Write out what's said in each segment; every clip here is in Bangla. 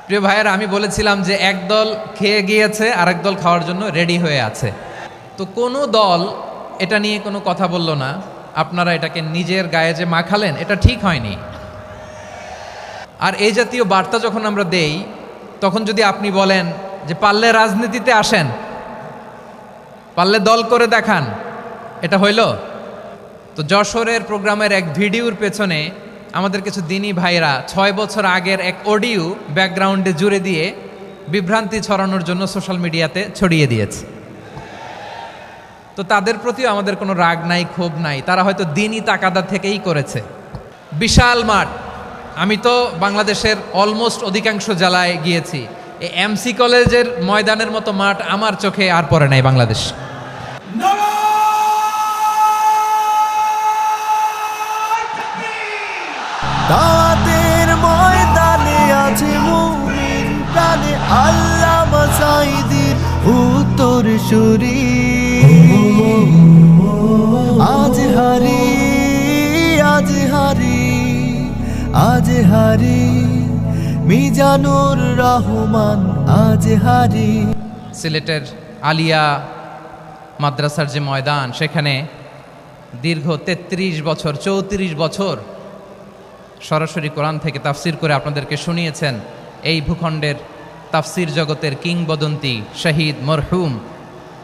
প্রিয় ভাইয়েরা, আমি বলেছিলাম যে একদল খেয়ে গিয়েছে আর একদল খাওয়ার জন্য রেডি হয়ে আছে। তো কোনো দল এটা নিয়ে কোনো কথা বলল না। আপনারা এটাকে নিজের গায়ে যে মাখালেন, এটা ঠিক হয়নি। আর এই জাতীয় বার্তা যখন আমরা দেই, তখন যদি আপনি বলেন যে পারলে রাজনীতিতে আসেন, পারলে দল করে দেখান, এটা হইল? তো যশোরের প্রোগ্রামের এক ভিডিওর পেছনে আমাদের কিছু দিনী ভাইরা 6 বছর আগের এক অডিও ব্যাকগ্রাউন্ডে জুড়ে দিয়ে বিভ্রান্তি ছড়ানোর জন্য সোশ্যাল মিডিয়াতে ছড়িয়ে দিয়েছে। তো তাদের প্রতিও আমাদের কোনো রাগ নাই, ক্ষোভ নাই। তারা হয়তো দিনই তাকাদা থেকেই করেছে। বিশাল মাঠ, আমি তো বাংলাদেশের অলমোস্ট অধিকাংশ জেলায় গিয়েছি। এই এমসি কলেজের ময়দানের মতো মাঠ আমার চোখে আর পড়ে নাই বাংলাদেশ। দাওয়াতের ময়দানে আছে মুমিন প্রাণে আল্লামা সাঈদীর উত্তরসূরি। আজ হারি আজ হারি আজ হারি মিজানুর রহমান আজ হারি। সিলেটের আলিয়া মাদ্রাসার যে ময়দান, সেখানে দীর্ঘ 33 বছর 34 বছর সরাসরি কোরআন থেকে তাফসির করে আপনাদেরকে শুনিয়েছেন এই ভূখণ্ডের তাফসির জগতের কিংবদন্তি শহীদ মরহুম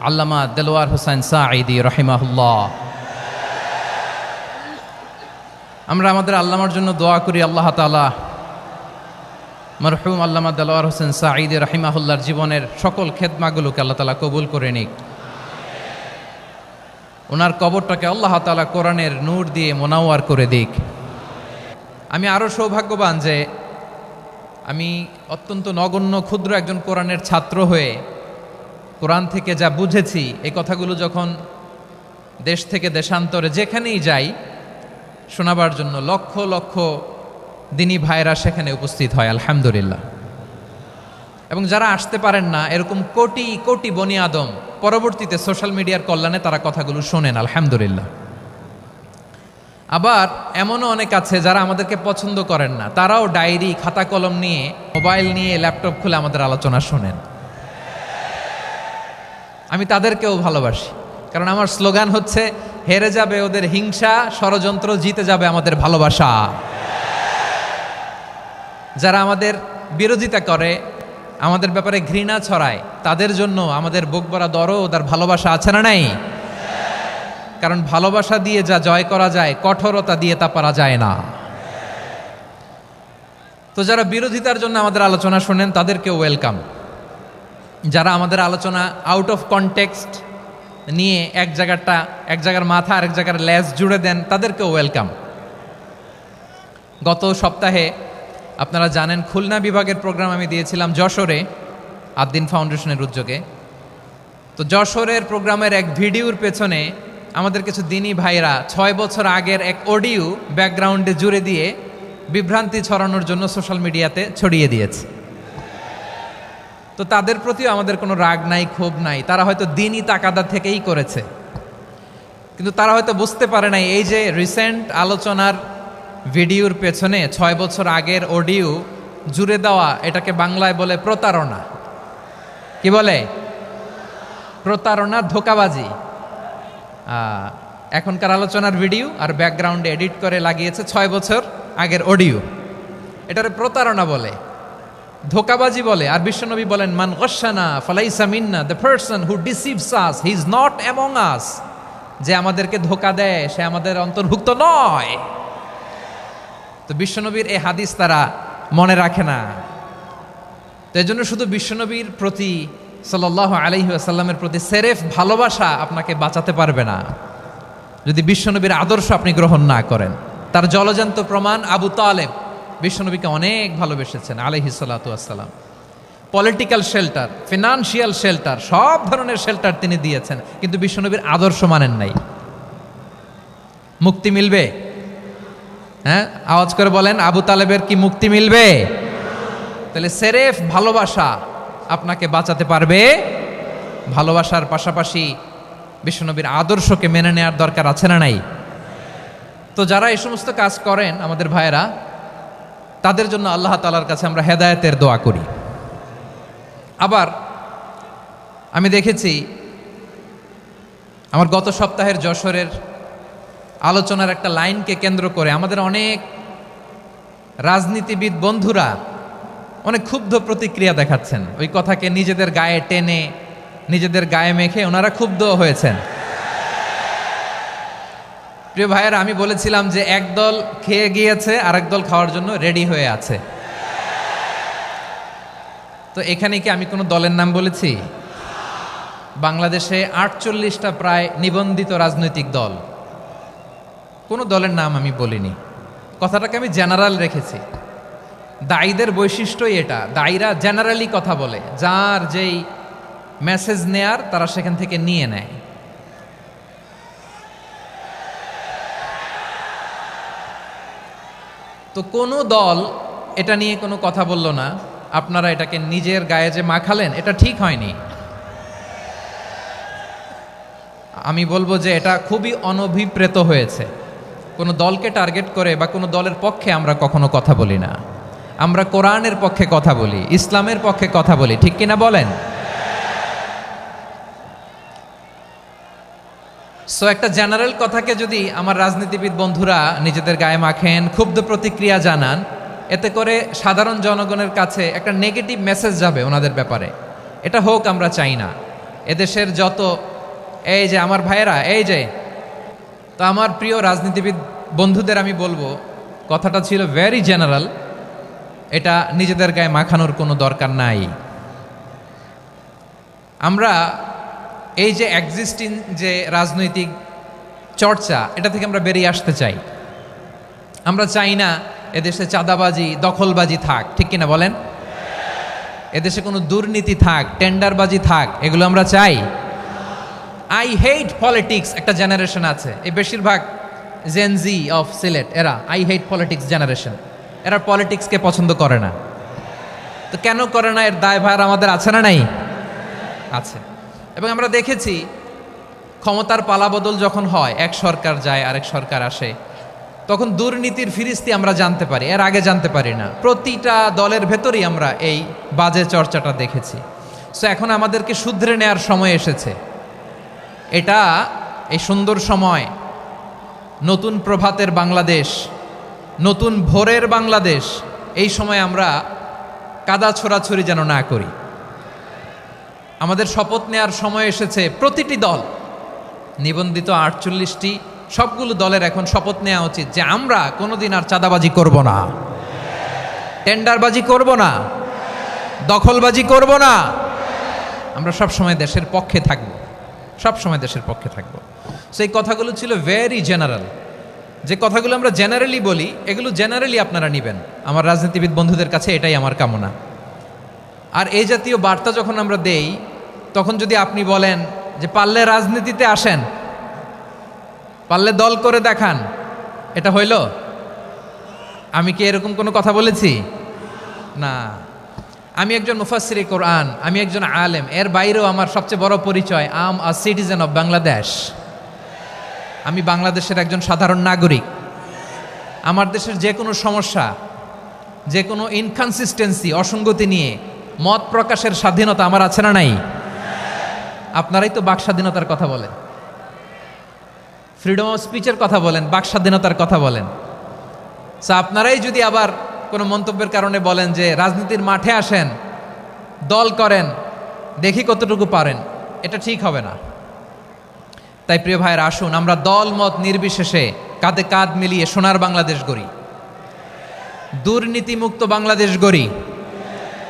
আল্লামা দেলোয়ার হোসেন সাঈদী রহিমাহুল্লাহ। আমরা আমাদের আল্লামার জন্য দোয়া করি, আল্লাহ তাআলা মরহুম আল্লামা দেলোয়ার হোসেন সাঈদী রহিমাহুল্লাহর জীবনের সকল খেদমাগুলোকে আল্লাহ তাআলা কবুল করে নিক। ওনার কবরটাকে আল্লাহ তাআলা কোরআনের নূর দিয়ে মোনাওয়ার করে দিক। আমি আরও সৌভাগ্যবান যে আমি অত্যন্ত নগণ্য ক্ষুদ্র একজন কোরআনের ছাত্র হয়ে কোরআন থেকে যা বুঝেছি, এই কথাগুলো যখন দেশ থেকে দেশান্তরে যেখানেই যাই শোনাবার জন্য লক্ষ লক্ষ দিনী ভাইরা সেখানে উপস্থিত হয়, আলহামদুলিল্লাহ। এবং যারা আসতে পারেন না, এরকম কোটি কোটি বনি আদম পরবর্তীতে সোশ্যাল মিডিয়ার কল্যাণে তারা কথাগুলো শোনেন, আলহামদুলিল্লাহ। আবার এমনও অনেক আছে যারা আমাদেরকে পছন্দ করেন না, তারাও ডায়েরি খাতা কলম নিয়ে, মোবাইল নিয়ে, ল্যাপটপ খুলে আমাদের আলোচনা শোনেন। আমি তাদেরকেও ভালোবাসি, কারণ আমার স্লোগান হচ্ছে হেরে যাবে ওদের হিংসা, ষড়যন্ত্র, জিতে যাবে আমাদের ভালোবাসা। যারা আমাদের বিরোধিতা করে, আমাদের ব্যাপারে ঘৃণা ছড়ায়, তাদের জন্য আমাদের বুক ভরা দরদ আর ভালোবাসা আছে না নাই? কারণ ভালোবাসা দিয়ে যা জয় করা যায়, কঠোরতা দিয়ে তা পারা যায় না। তো যারা বিরোধিতার জন্য আমাদের আলোচনা শোনেন, তাদেরকেও ওয়েলকাম। যারা আমাদের আলোচনা আউট অফ কনটেক্সট নিয়ে এক জায়গার মাথা আর এক জায়গার লেজ জুড়ে দেন, তাদেরকেও ওয়েলকাম। গত সপ্তাহে আপনারা জানেন খুলনা বিভাগের প্রোগ্রাম আমি দিয়েছিলাম যশোরে আদ্দিন ফাউন্ডেশনের উদ্যোগে। তো যশোরের প্রোগ্রামের এক ভিডিওর পেছনে আমাদের কিছু দিনী ভাইরা 6 বছর আগের এক অডিও ব্যাকগ্রাউন্ডে জুড়ে দিয়ে বিভ্রান্তি ছড়ানোর জন্য সোশ্যাল মিডিয়াতে ছড়িয়ে দিয়েছে। তো তাদের প্রতিও আমাদের কোনো রাগ নাই, ক্ষোভ নাই। তারা হয়তো দিনই তাকাদা থেকেই করেছে, কিন্তু তারা হয়তো বুঝতে পারে নাই এই যে রিসেন্ট আলোচনার ভিডিওর পেছনে 6 বছর আগের অডিও জুড়ে দেওয়া, এটাকে বাংলায় বলে প্রতারণা। কি বলে? প্রতারণা, ধোঁকাবাজি। এখনকার আলোচনার ভিডিও আর ব্যাকগ্রাউন্ডে এডিট করে লাগিয়েছে 6 বছর আগের অডিও। এটারে প্রতারণা বলে, ধোঁকাবাজি বলে। আর বিশ্বনবী বলেন, মান গশানা ফালাইসা মিন্না, the person who deceives us he is not among us. যে আমাদেরকে ধোঁকা দেয় সে আমাদের অন্তর্ভুক্ত নয়। তো বিশ্বনবীর এই হাদিস তারা মনে রাখে না। তো এই জন্য শুধু বিশ্বনবীর প্রতি সাল্লাল্লাহু আলাইহি ওয়াসাল্লামের প্রতি সেরেফ ভালোবাসা আপনাকে বাঁচাতে পারবে না যদি বিশ্বনবীর আদর্শ আপনি গ্রহণ না করেন। তার জলজান্ত প্রমাণ, আবু তালেব বিশ্বনবীকে অনেক ভালোবেসেছেন আলাইহিস সালাতু ওয়াসসালাম। পলিটিক্যাল শেল্টার, ফিনান্সিয়াল শেল্টার, সব ধরনের শেল্টার তিনি দিয়েছেন, কিন্তু বিশ্বনবীর আদর্শ মানেন নাই। মুক্তি মিলবে? হ্যাঁ, আওয়াজ করে বলেন, আবু তালেবের কি মুক্তি মিলবে? তাহলে সেরেফ ভালোবাসা আপনাকে বাঁচাতে পারবে। ভালোবাসার পাশাপাশি বিশ্বনবীর আদর্শকে মেনে নেওয়ার দরকার আছে না নাই? তো যারা এই সমস্ত কাজ করেন আমাদের ভাইয়েরা, তাদের জন্য আল্লাহ তাআলার কাছে আমরা হেদায়েতের দোয়া করি। আবার আমি দেখেছি আমার গত সপ্তাহের যশোরের আলোচনার একটা লাইনকে কেন্দ্র করে আমাদের অনেক রাজনীতিবিদ বন্ধুরা অনেক ক্ষুব্ধ প্রতিক্রিয়া দেখাচ্ছেন। ওই কথাকে নিজেদের গায়ে টেনে নিজেদের গায়ে মেখে ওনারা ক্ষুব্ধ হয়েছেন। প্রিয় ভাইয়েরা, আমি বলেছিলাম যে একদল খেয়ে গিয়েছে আর একদল খাওয়ার জন্য রেডি হয়ে আছে। তো এখানে কি আমি কোনো দলের নাম বলেছি? বাংলাদেশে 48টা প্রায় নিবন্ধিত রাজনৈতিক দল, কোনো দলের নাম আমি বলিনি। কথাটাকে আমি জেনারেল রেখেছি। দায়ীদের বৈশিষ্ট্যই এটা, দায়ীরা জেনারেলি কথা বলে, যার যেই মেসেজ নেয়ার তারা সেখান থেকে নিয়ে নেয়। তো কোনো দল এটা নিয়ে কোনো কথা বলল না, আপনারা এটাকে নিজের গায়ে যে মাখালেন এটা ঠিক হয়নি। আমি বলবো যে এটা খুবই অনভিপ্রেত হয়েছে। কোনো দলকে টার্গেট করে বা কোনো দলের পক্ষে আমরা কখনো কথা বলি না। আমরা কোরআনের পক্ষে কথা বলি, ইসলামের পক্ষে কথা বলি, ঠিক কিনা বলেন? সো একটা জেনারেল কথাকে যদি আমার রাজনীতিবিদ বন্ধুরা নিজেদের গায়ে মাখেন, ক্ষুব্ধ প্রতিক্রিয়া জানান, এতে করে সাধারণ জনগণের কাছে একটা নেগেটিভ মেসেজ যাবে ওনাদের ব্যাপারে। এটা হোক আমরা চাই না। এদেশের যত এই যে আমার ভাইয়েরা, এই যে তো আমার প্রিয় রাজনীতিবিদ বন্ধুদের আমি বলবো, কথাটা ছিল ভেরি জেনারেল, এটা নিজেদের গায়ে মাখানোর কোনো দরকার নাই। আমরা এই যে এক্সিস্টিং যে রাজনৈতিক চর্চা, এটা থেকে আমরা বেরিয়ে আসতে চাই। আমরা চাই না এদেশে চাঁদাবাজি, দখলবাজি থাক, ঠিক কিনা বলেন? এদেশে কোনো দুর্নীতি থাক, টেন্ডারবাজি থাক, এগুলো আমরা চাই। আই হেট পলিটিক্স একটা জেনারেশন আছে, এই বেশিরভাগ জেনজি অফ সিলেট, এরা আই হেট পলিটিক্স জেনারেশন, এরা পলিটিক্সকে পছন্দ করে না। তো কেন করে না, এর দায়ভার আমাদের আছে না নাই? আছে। এবং আমরা দেখেছি ক্ষমতার পালাবদল যখন হয়, এক সরকার যায় আরেক সরকার আসে, তখন দুর্নীতির ফিরিস্তি আমরা জানতে পারি, এর আগে জানতে পারি না। প্রতিটা দলের ভেতরেই আমরা এই বাজে চর্চাটা দেখেছি। সো এখন আমাদেরকে শুধরে নেওয়ার সময় এসেছে। এটা এই সুন্দর সময়, নতুন প্রভাতের বাংলাদেশ, নতুন ভোরের বাংলাদেশ, এই সময় আমরা কাদা ছোড়াছুড়ি যেন না করি। আমাদের শপথ নেওয়ার সময় এসেছে। প্রতিটি দল, নিবন্ধিত 48টি, সবগুলো দলের এখন শপথ নেওয়া উচিত যে আমরা কোনোদিন আর চাঁদাবাজি করব না, টেন্ডারবাজি করব না, দখলবাজি করব না। আমরা সবসময় দেশের পক্ষে থাকব, সবসময় দেশের পক্ষে থাকব। সেই কথাগুলো ছিল ভেরি জেনারেল। যে কথাগুলো আমরা জেনারেলি বলি, এগুলো জেনারেলি আপনারা নেবেন। আমার রাজনীতিবিদ বন্ধুদের কাছে এটাই আমার কামনা। আর এই জাতীয় বার্তা যখন আমরা দেই, তখন যদি আপনি বলেন যে পারলে রাজনীতিতে আসেন, পারলে দল করে দেখান, এটা হইল? আমি কি এরকম কোনো কথা বলেছি? না। আমি একজন মুফাসসিরে কোরআন, আমি একজন আলেম, এর বাইরেও আমার সবচেয়ে বড় পরিচয় আম আ সিটিজেন অফ বাংলাদেশ। আমি বাংলাদেশের একজন সাধারণ নাগরিক। আমার দেশের যে কোনো সমস্যা, যে কোনো ইনকনসিস্টেন্সি, অসঙ্গতি নিয়ে মত প্রকাশের স্বাধীনতা আমার আছে না নাই? আপনারাই তো বাক স্বাধীনতার কথা বলেন, ফ্রিডম অফ স্পিচের কথা বলেন, বাক স্বাধীনতার কথা বলেন। আপনারাই যদি আবার কোনো মন্তব্যের কারণে বলেন যে রাজনীতির মাঠে আসেন, দল করেন, দেখি কতটুকু পারেন, এটা ঠিক হবে না। তাই প্রিয় ভাইয়েরা, আসুন আমরা দল মত নির্বিশেষে কাঁধে কাঁধ মিলিয়ে সোনার বাংলাদেশ গড়ি, দুর্নীতিমুক্ত বাংলাদেশ গড়ি,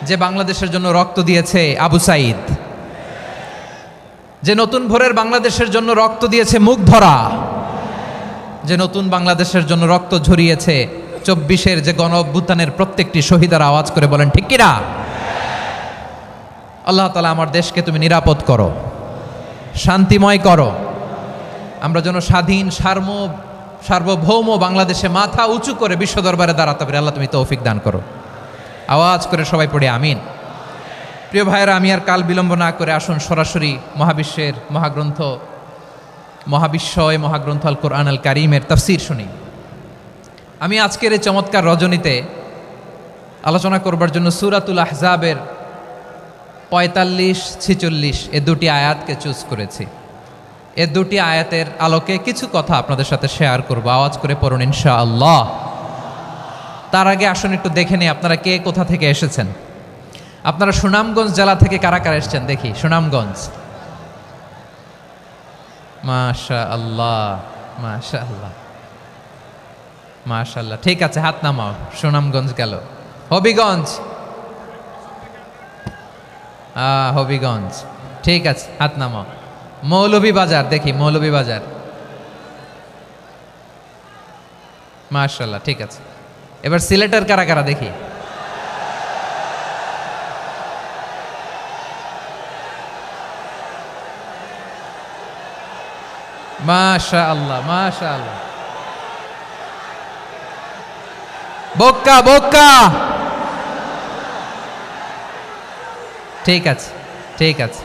যে বাংলাদেশের জন্য রক্ত দিয়েছে আবু সাঈদ, যে নতুন ভোরের বাংলাদেশের জন্য রক্ত দিয়েছে মুগ্ধরা, যে নতুন বাংলাদেশের জন্য রক্ত ঝরিয়েছে 24-এর যে গণ অভ্যুত্থানের প্রত্যেকটি শহীদার। আওয়াজ করে বলেন ঠিক কিনা? আল্লাহ তাআলা আমার দেশকে তুমি নিরাপদ করো, শান্তিময় করো। আমরা যেন স্বাধীন সার্বভৌম বাংলাদেশে মাথা উঁচু করে বিশ্ব দরবারে দাঁড়াতে পারি। আল্লাহ তুমি তৌফিক দান করো। আওয়াজ করে সবাই পড়ে আমিন। প্রিয় ভাইয়েরা, আমি আর কাল বিলম্ব না করে আসুন সরাসরি মহাবিশ্বের মহাগ্রন্থ, মহাবিশ্বয় মহাগ্রন্থ আল কোরআন আল কারীমের তাফসীর শুনি। আমি আজকের এই চমৎকার রজনীতে আলোচনা করবার জন্য সূরাতুল আহজাবের 45-46 এ দুটি আয়াতকে চুজ করেছি। এ দুটি আয়াতের আলোকে কিছু কথা আপনাদের সাথে শেয়ার করব। আওয়াজ করে পড়ুন ইনশাআল্লাহ। তার আগে আসুন একটু দেখে নিই আপনারা কে কোথা থেকে এসেছেন। আপনারা সুনামগঞ্জ জেলা থেকে কারা কারা এসেছেন দেখি। সুনামগঞ্জ, মাশাআল্লাহ মাশাআল্লাহ মাশাআল্লাহ, ঠিক আছে, হাত নামাও। সুনামগঞ্জ গেল। হবিগঞ্জ, হবিগঞ্জ, ঠিক আছে, হাত নামাও। মৌলভীবাজার, দেখি মৌলভীবাজার, মাশাআল্লাহ, ঠিক আছে। এবার সিলেটের কারা কারা দেখি। মাশাআল্লাহ মাশাআল্লাহ। বক্কা বক্কা, ঠিক আছে ঠিক আছে,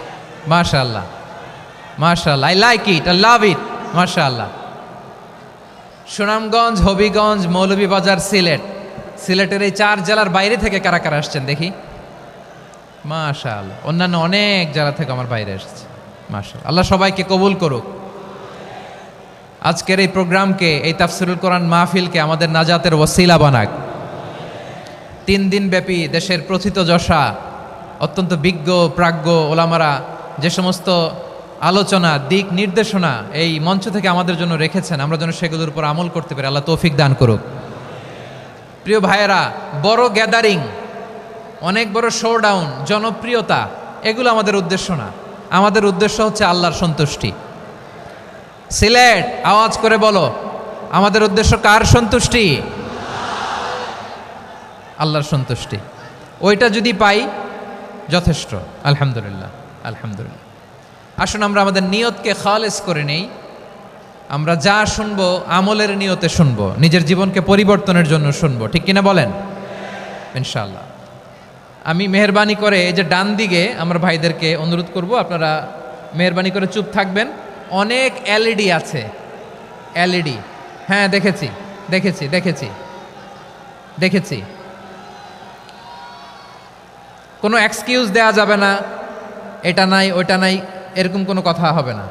মাশাআল্লাহ মাশাআল্লাহ, I like it, I love it, মাশাআল্লাহ। সুনামগঞ্জ, হবিগঞ্জ, মৌলভীবাজার, সিলেট। সিলেটের এই 4 জেলার বাইরে থেকে কারা কারা আসছেন দেখি। মাশাআল্লাহ, অন্যান্য অনেক জেলা থেকে আমার বাইরে এসেছে, মাশাআল্লাহ। আল্লাহ সবাইকে কবুল করুক। আজকের এই প্রোগ্রামকে, এই তাফসিরুল কোরআন মাহফিলকে আমাদের নাজাতের ওসিলা বানাক। 3 দিন ব্যাপী দেশের প্রথিতযশা অত্যন্ত বিজ্ঞ প্রাজ্ঞ ওলামারা যে সমস্ত আলোচনা, দিক নির্দেশনা এই মঞ্চ থেকে আমাদের জন্য রেখেছেন, আমরা যেন সেগুলোর উপর আমল করতে পারি। আল্লাহ তৌফিক দান করুক। প্রিয় ভাইয়েরা, বড় গ্যাদারিং, অনেক বড় শোডাউন, জনপ্রিয়তা, এগুলো আমাদের উদ্দেশ্য না। আমাদের উদ্দেশ্য হচ্ছে আল্লাহর সন্তুষ্টি। সিলেট, আওয়াজ করে বলো, আমাদের উদ্দেশ্য কার সন্তুষ্টি? আল্লাহর সন্তুষ্টি। ওইটা যদি পাই যথেষ্ট, আলহামদুলিল্লাহ আলহামদুলিল্লাহ। আসুন আমরা আমাদের নিয়তকে খালেস করে নেই। আমরা যা শুনবো আমলের নিয়তে শুনবো, নিজের জীবনকে পরিবর্তনের জন্য শুনবো, ঠিক কিনা বলেন? ইনশাআল্লাহ। আমি মেহরবানি করে এই যে ডান দিকে আমার ভাইদেরকে অনুরোধ করব, আপনারা মেহরবানি করে চুপ থাকবেন। অনেক এলইডি আছে, এলইডি, হ্যাঁ দেখেছি দেখেছি দেখেছি দেখেছি। কোনো এক্সকিউজ দেয়া যাবে না, এটা নাই ওইটা নাই, এরকম কোনো কথা হবে না।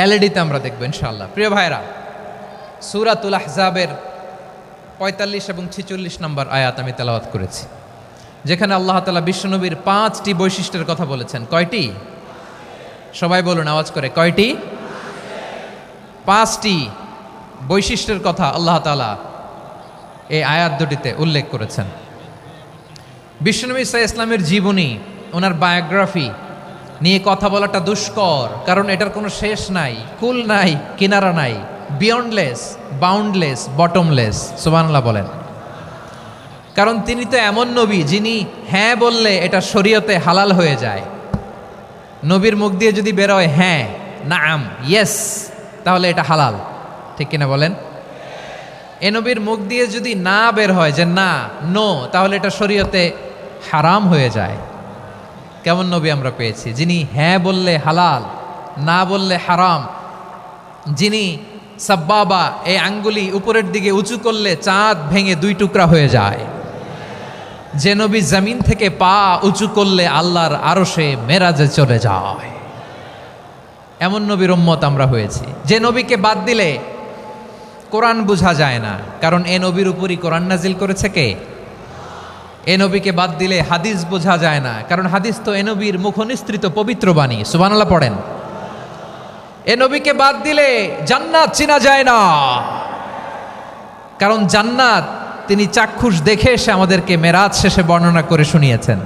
এলইডিতে আমরা দেখবো ইনশাআল্লাহ। প্রিয় ভাইরা, সূরাতুল আহজাবের 45 এবং 46 নম্বর আয়াত আমি তেলাওয়াত করেছি, যেখানে আল্লাহ তাআলা বিশ্বনবীর 5টি বৈশিষ্ট্যের কথা বলেছেন। কয়টি? সবাই বলুন আওয়াজ করে, কয়টি? 5টি বৈশিষ্ট্যের কথা আল্লাহ তাআলা এই আয়াত দুটিতে উল্লেখ করেছেন। বিশ্বনবী সাল্লাল্লাহু আলাইহি ইসলামের জীবনী, ওনার বায়োগ্রাফি নিয়ে কথা বলাটা দুষ্কর, কারণ এটার কোনো শেষ নাই, কুল নাই, কিনারা নাই, বিয়ন্ডলেস, বাউন্ডলেস, বটমলেস। সুবহানাল্লাহ বলেন। কারণ তিনি তো এমন নবী যিনি হ্যাঁ বললে এটা শরীয়তে হালাল হয়ে যায়। নবীর মুখ দিয়ে যদি বেরোয় হ্যাঁ, নাম, ইয়েস, তাহলে এটা হালাল, ঠিক কিনা বলেন? এ নবীর মুখ দিয়ে যদি না বের হয় যে না, নো, তাহলে এটা শরীয়তে হারাম হয়ে যায়। কেমন নবী আমরা পেয়েছি, যিনি হ্যাঁ বললে হালাল, না বললে হারাম, যিনি সাব্বাবা, এই আঙ্গুলি উপরের দিকে উঁচু করলে চাঁদ ভেঙে 2 টুকরা হয়ে যায়, যে নবী জমিন থেকে পা উঁচু করলে আল্লাহর আরশে মেরাজে চলে যায়, এমন নবীর উম্মত আমরা হয়েছি। যে নবীকে বাদ দিলে কোরআন বোঝা যায় না, কারণ এ নবীর উপরই কোরআন নাজিল করেছে কে? এ নবীকে বাদ দিলে হাদিস বোঝা যায় না, কারণ হাদিস তো এ নবীর মুখনিসৃত পবিত্র বাণী। সুবহানাল্লাহ পড়েন। এ নবীকে বাদ দিলে জান্নাত চেনা যায় না, কারণ জান্নাত তিনি চাক্ষুষ দেখে এসে আমাদেরকে মেরাজ শেষে বর্ণনা করে শুনিয়েছেন।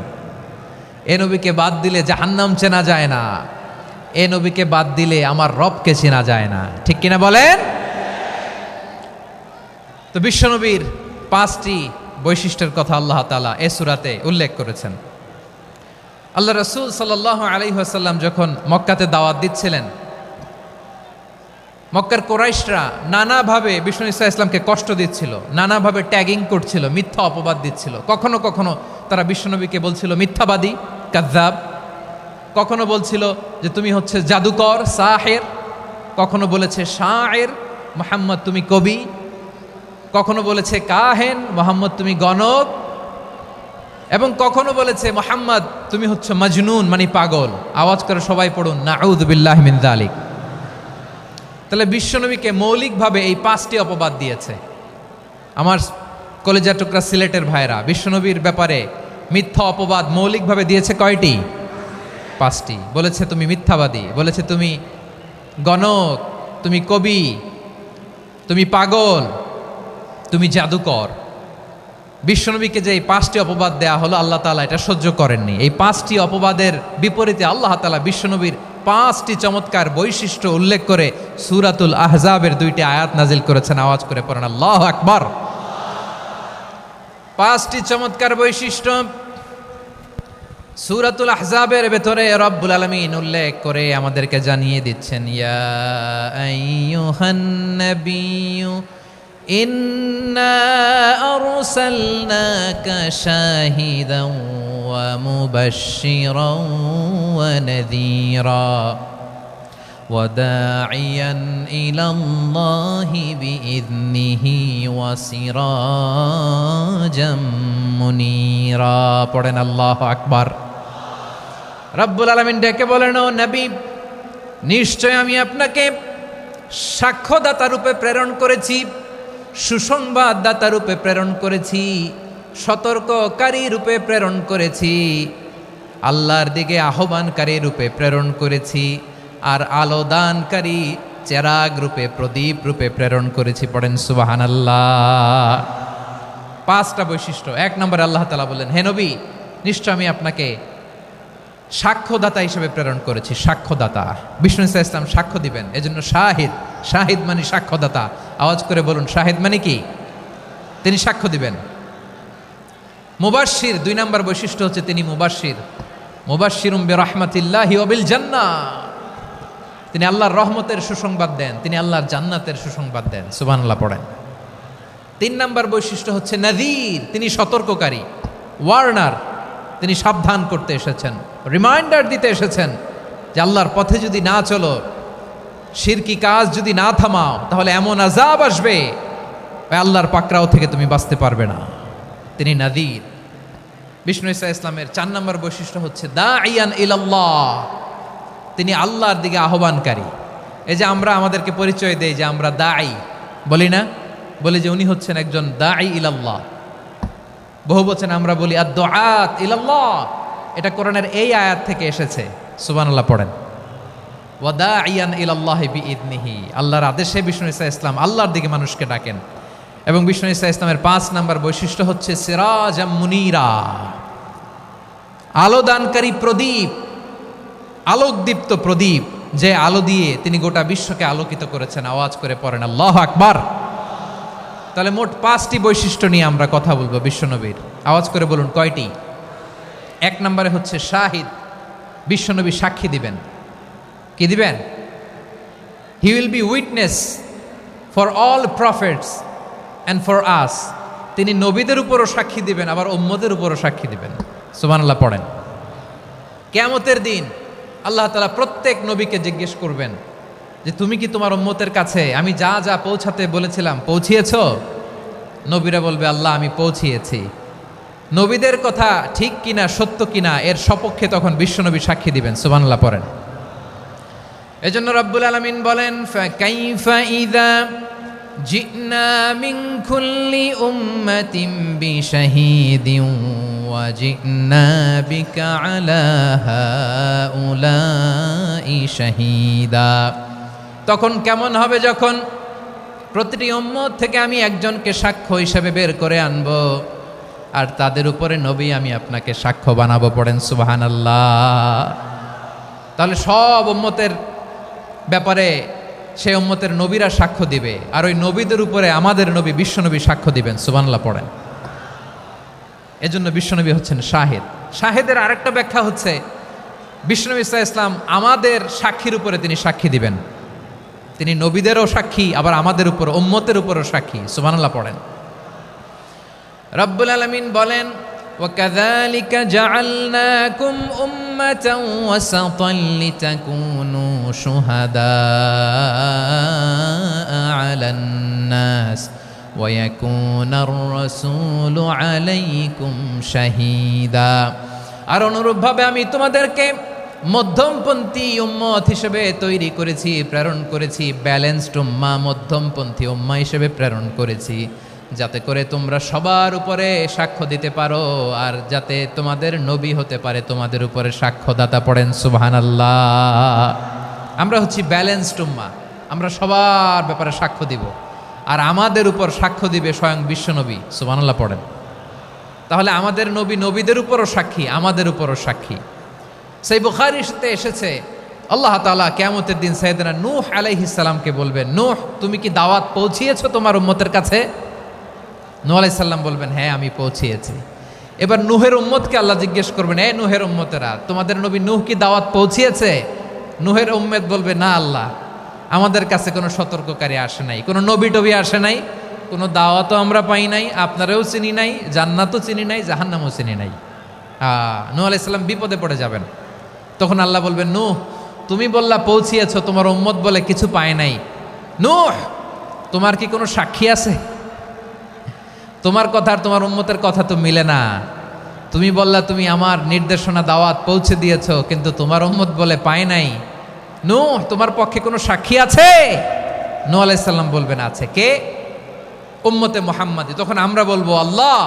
এ নবীকে বাদ দিলে জাহান্নাম চেনা যায় না, এ নবীকে বাদ দিলে আমার রবকে চেনা যায় না, ঠিক কিনা বলেন? তো বিশ্বনবীর 5টি বৈশিষ্ট্যের কথা আল্লাহ তাআলা এই সূরাতে উল্লেখ করেছেন। আল্লাহ রাসূল সাল্লাল্লাহু আলাইহি ওয়াসাল্লাম যখন মক্কাতে দাওয়াত দিচ্ছিলেন, মক্কার কুরাইশরা নানাভাবে বিষ্ণু ঈসা ইসলামকে কষ্ট দিচ্ছিল, নানাভাবে ট্যাগিং করছিল, মিথ্যা অপবাদ দিচ্ছিল। কখনো কখনো তারা বিশ্বনবীকে বলছিল মিথ্যাবাদী, কাযযাব। কখনো বলছিল যে তুমি হচ্ছে জাদুকর, সাহের। কখনো বলেছে শায়ের, মুহাম্মদ তুমি কবি। কখনো বলেছে কাহেন, মুহাম্মদ তুমি গণক। এবং কখনো বলেছে মুহাম্মদ তুমি হচ্ছে মাজনুন মানে পাগল। আওয়াজ করে সবাই পড়ুন নাউযু বিল্লাহি মিন যালিক। তাহলে বিশ্বনবীকে মৌলিকভাবে এই 5টি অপবাদ দিয়েছে। আমার কলেজার টুকরা সিলেটের ভাইরা, বিশ্বনবীর ব্যাপারে মিথ্যা অপবাদ মৌলিকভাবে দিয়েছে কয়টি? 5টি। বলেছে তুমি মিথ্যাবাদী, বলেছে তুমি গণক, তুমি কবি, তুমি পাগল, তুমি জাদুকর। বিশ্বনবীকে যে এই 5টি অপবাদ দেয়া হলো, আল্লাহ তাআলা এটা সহ্য করেননি। এই 5টি অপবাদের বিপরীতে আল্লাহ তাআলা বিশ্বনবীর 5টি চমৎকার বৈশিষ্ট্য উল্লেখ করে সূরাতুল আহজাবের 2টি আয়াত নাজিল করেছেন। আওয়াজ করে পড়েন আল্লাহু আকবার। 5টি চমৎকার বৈশিষ্ট্য সূরাতুল আহজাবের ভেতরে রব্বুল আলামিন উল্লেখ করে আমাদেরকে জানিয়ে দিচ্ছেন, ইয়া আইয়ুহান নাবিয়্যু ইন্না আরসালনাকা শাহিদান ওয়া মুবাশশিরান ওয়া নাযীরা ওয়া দাঈয়ান ইলাল্লাহি বিইذনিহি ওয়া সিরাজাম মুনীরা। পড়েন আল্লাহু আকবার। রব্বুল আলামিন ডেকে বলেন, ও নবী, নিশ্চয় আমি আপনাকে সাক্ষ্যদাতা রূপে প্রেরণ করেছি, সুসংবাদদাতা রূপে প্রেরণ করেছি, সতর্ককারী রূপে প্রেরণ করেছি, আল্লাহর দিকে আহ্বানকারী রূপে প্রেরণ করেছি, আর আলো দানকারী চেরাগ রূপে, প্রদীপ রূপে প্রেরণ করেছি। পড়েন সুবহানাল্লাহ। 5টা বৈশিষ্ট্য। 1 নম্বরে আল্লাহ তাআলা বললেন, হে নবী, নিশ্চয় আমি আপনাকে সাক্ষ্যদাতা হিসেবে প্রেরণ করেছি। সাক্ষ্যদাতা, বিষ্ণু ইসা ইসলাম সাক্ষ্য দিবেন, এজন্য শাহিদ। শাহিদ মানে সাক্ষ্যদাতা। আওয়াজ করে বলুন, শাহিদ মানে কি? তিনি সাক্ষ্য দিবেন। মুবাশশির, 2 নম্বর বৈশিষ্ট্য হচ্ছে তিনি মুবাশশির। মুবাশশিরুম বিরাহমাতিল্লাহি ওয়া বিল জান্নাহ, তিনি আল্লাহর রহমতের সুসংবাদ দেন, তিনি আল্লাহর জান্নাতের সুসংবাদ দেন। সুবহানাল্লাহ পড়েন। 3 নম্বর বৈশিষ্ট্য হচ্ছে নাযীর, তিনি সতর্ককারী, ওয়ার্নার, তিনি সাবধান করতে এসেছেন, রিমাইন্ডার দিতে এসেছেন যে আল্লাহর পথে যদি না চলো, শিরকি কাজ যদি না থামাও, তাহলে এমন আযাব আসবে আল্লাহর পাকড়াও থেকে তুমি বাঁচতে পারবে না। তিনি নাযীর। বিষ্ণু ইসা ইসলামের 4 নম্বর বৈশিষ্ট্য হচ্ছে দাঈয়ান ইলাল্লাহ, তিনি আল্লাহর দিকে আহ্বানকারী। এই যে আমরা আমাদেরকে পরিচয় দেই যে আমরা দাঈ, বলি না? বলি যে উনি হচ্ছেন একজন দাঈ ইলাল্লাহ। বহু বচনে আমরা বলি আদ-দুআত ইলাল্লাহ। এটা কোরআনের এই আয়াত থেকে এসেছে। সুবহানাল্লাহ পড়েন। ওয়া দাঈয়ান ইলাল্লাহি বিইذনিহি, আল্লাহর আদেশে বিষ্ণু ইসা ইসলাম আল্লাহর দিকে মানুষকে ডাকেন। এবং বিষ্ণু ইসা ইসলামের 5 নম্বর বৈশিষ্ট্য হচ্ছে সিরাজাম মুনীরা, আলোদানকারী প্রদীপ, আলোকদীপ্ত প্রদীপ, যে আলো দিয়ে তিনি গোটা বিশ্বকে আলোকিত করেছেন। আওয়াজ করে পড়েন আল্লাহু আকবার। তাহলে মোট 5টি বৈশিষ্ট্য নিয়ে আমরা কথা বলবো বিশ্বনবীর। আওয়াজ করে বলুন কয়টি? 1 নম্বরে হচ্ছে শাহিদ, বিশ্বনবী সাক্ষী দিবেন। কি দিবেন? He will be witness for all prophets and for us. তিনি নবীদের উপরও সাক্ষী দিবেন, আবার উম্মতের উপরও সাক্ষী দিবেন। সুবহানাল্লাহ পড়েন। কিয়ামতের দিন আল্লাহ তাআলা প্রত্যেক নবীকে জিজ্ঞেস করবেন যে তুমি কি তোমার উম্মতের কাছে আমি যা যা পৌঁছাতে বলেছিলাম পৌঁছিয়েছো? নবীরা বলবে আল্লাহ আমি পৌঁছিয়েছি। নবীদের কথা ঠিক কিনা, সত্য কিনা, এর সপক্ষে তখন বিশ্বনবী সাক্ষী দিবেন। সুবহানাল্লাহ পড়েন। এজন্য রব্বুল আলামিন বলেন, ফাকাইফা ইযা জিনা মিন কুল্লি উম্মাতিন বিশাহীদিন ওয়া জিনা বিকা আলা হাউলাই শাহীদা। তখন কেমন হবে যখন প্রতিটি উম্মত থেকে আমি একজনকে সাক্ষ্য হিসেবে বের করে আনব, আর তাদের উপরে নবী আমি আপনাকে সাক্ষ্য বানাবো। পড়েন সুবহানাল্লাহ। তাহলে সব উম্মতের ব্যাপারে সেই উম্মতের নবীরা সাক্ষ্য দিবে, আর ওই নবীদের উপরে আমাদের নবী বিশ্বনবী সাক্ষ্য দিবেন। সুবহানাল্লাহ পড়েন। এজন্য বিশ্বনবী হচ্ছেন শাহিদ। শাহিদের আরেকটা ব্যাখ্যা হচ্ছে বিশ্বনবী সাল্লাল্লাহু আলাইহি ওয়াসাল্লাম আমাদের সাক্ষীর উপরে তিনি সাক্ষী দিবেন। তিনি নবীদেরও সাক্ষী, আবার আমাদের উপর উম্মতের উপরও সাক্ষী। সুবহানাল্লাহ পড়েন। রব্বুল আলামিন বলেন, وَكَذَلِكَ جَعَلْنَاكُمْ أُمَّةً وَسَطًا لِتَكُونُوا شُهَدَاءَ عَلَى النَّاسِ ويكون الرسول عليكم شهيدا। আর অনুরূপভাবে আমি তোমাদেরকে মধ্যমপন্থী উম্মত হিসেবে তৈরি করেছি, প্রেরণ করেছি, ব্যালেন্সড উম্মাহ, মধ্যমপন্থী উম্মাহ হিসেবে প্রেরণ করেছি, যাতে করে তোমরা সবার উপরে সাক্ষ্য দিতে পারো, আর যাতে তোমাদের নবী হতে পারে তোমাদের উপরে সাক্ষ্যদাতা। পড়েন সুবহানাল্লাহ। আমরা হচ্ছি ব্যালেন্সড উম্মাহ, আমরা সবার ব্যাপারে সাক্ষ্য দিব, আর আমাদের উপর সাক্ষ্য দিবে স্বয়ং বিশ্বনবী। সুবহানাল্লাহ পড়েন। তাহলে আমাদের নবী নবীদের উপরও সাক্ষী, আমাদের উপরও সাক্ষী। সেই বুখারীতে এসেছে আল্লাহ তাআলা কিয়ামতের দিন সাইয়েদনা নূহ আলাইহিস সালামকে বলবেন, নূহ তুমি কি দাওয়াত পৌঁছিয়েছো তোমার উম্মতের কাছে? নূহ আলাইহিস সালাম বলবেন, হ্যাঁ আমি পৌঁছিয়েছি। এবার নূহের উম্মতকে আল্লাহ জিজ্ঞেস করবেন, এ নূহের উম্মতেরা, তোমাদের নবী নূহ কি দাওয়াত পৌঁছিয়েছে? নূহের উম্মত বলবে, না আল্লাহ, আমাদের কাছে কোনো সতর্ককারী আসে নাই, কোনো নবী টবি আসে নাই, কোনো দাওয়াতও আমরা পাই নাই, আপনারাও চিনি নাই, জান্নাতও চিনি নাই, জাহান্নামও চিনি নাই। নূহ আলাইহিস সালাম বিপদে পড়ে যাবেন। তখন আল্লাহ বলবেন, নূহ তুমি বললা পৌঁছিয়েছো, তোমার উম্মত বলে কিছু পায় নাই। নূহ তোমার কি কোনো সাক্ষী আছে? তোমার কথা আর তোমার উম্মতের কথা তো মিলে না। তুমি বললা তুমি আমার নির্দেশনা দাওয়াত পৌঁছে দিয়েছো, কিন্তু তোমার উম্মত বলে পায় নাই। নূহ তোমার পক্ষে কোনো সাক্ষী আছে? নূহ আলাইহিস সালাম বলবেন, আছে। কে? উম্মতে মুহাম্মাদি। তখন আমরা বলবো, আল্লাহ,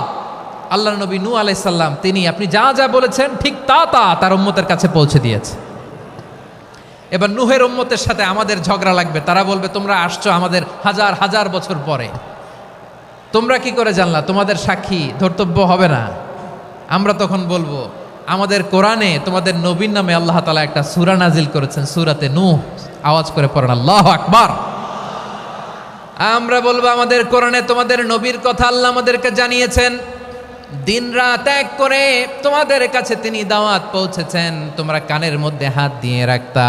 আল্লাহর নবী নূহ আলাইহিস সালাম তিনি আপনি যা যা বলেছেন ঠিক তা তা তার উম্মতের কাছে পৌঁছে দিয়েছে। এবার নূহের উম্মতের সাথে আমাদের ঝগড়া লাগবে। তারা বলবে, তোমরা আসছো আমাদের হাজার হাজার বছর পরে, তোমরা কি করে জানলা? তোমাদের সাক্ষী ধর্তব্য হবে না। আমরা তখন বলবো, আমাদের কোরআনে তোমাদের নবীর নামে আল্লাহ তাআলা একটা সূরা নাজিল করেছেন, সূরাতে নূহ। আওয়াজ করে পড়েন আল্লাহু আকবার। আমরা বলবো, আমাদের কোরআনে তোমাদের নবীর কথা আল্লাহ আমাদেরকে জানিয়েছেন, দিন রাত এক করে তোমাদের কাছে তিনি দাওয়াত পৌঁছেছেন। তোমরা কানের মধ্যে হাত দিয়ে রাখতা,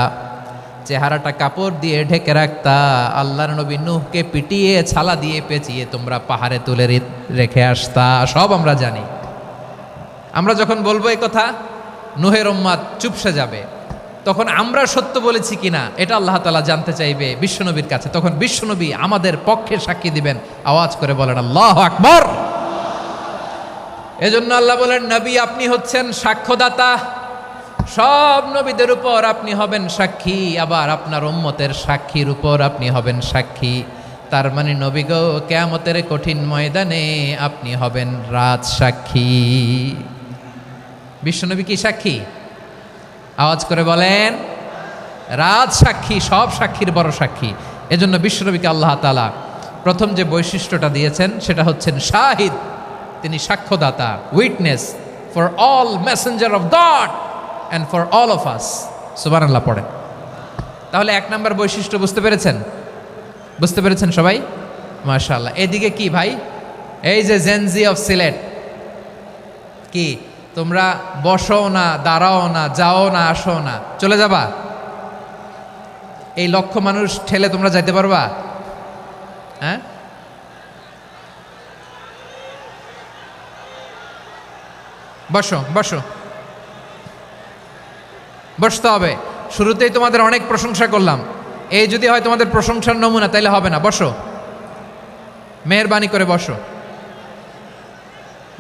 চেহারাটা কাপড় দিয়ে ঢেকে রাখতা, আল্লাহর নবী নূহকে পিটিয়ে ছালা দিয়ে পেঁচিয়ে তোমরা পাহাড়ে তুলে রেখে আসতা। সব আমরা জানি। আমরা যখন বলবো এই কথা, নূহের উম্মত চুপসে যাবে। তখন আমরা সত্য বলেছি কিনা এটা আল্লাহ তাআলা জানতে চাইবে বিশ্বনবীর কাছে। তখন বিশ্বনবী আমাদের পক্ষে সাক্ষী দিবেন। আওয়াজ করে বলেন আল্লাহু আকবার। এজন্য আল্লাহ বলেন, নবী আপনি হচ্ছেন সাক্ষ্যদাতা, সব নবীদের উপর আপনি হবেন সাক্ষী, আবার আপনার উম্মতের সাক্ষীর উপর আপনি হবেন সাক্ষী। তার মানে নবী গো, কিয়ামতের কঠিন ময়দানে আপনি হবেন রাজ সাক্ষী। বিশ্বনবী কি সাক্ষী? আওয়াজ করে বলেন, রাজ সাক্ষী, সব সাক্ষীর বড় সাক্ষী। এজন্য বিশ্বনবীকে আল্লাহ তাআলা প্রথম যে বৈশিষ্ট্যটা দিয়েছেন সেটা হচ্ছেন শাহিদ। তিনি সাক্ষ্যদাতা, witness for all messenger of God and for all of us. সুবহানাল্লাহ পড়েন। তাহলে এক নাম্বার বৈশিষ্ট্য বুঝতে পেরেছেন? বুঝতে পেরেছেন সবাই? মাশাআল্লাহ। এদিকে কি ভাই, এই যে জেনজি অফ সিলেট, কি তোমরা বসো না, দাঁড়াও না, যাও না, আসো না, চলে যাবা? এই লক্ষ মানুষ ঠেলে তোমরা যাইতে পারবা? হ্যাঁ, বসো বসো, বসতে হবে। শুরুতেই তোমাদের অনেক প্রশংসা করলাম, এই যদি হয় তোমাদের প্রশংসার নমুনা, তাইলে হবে না। বসো, মেহেরবানি করে বসো,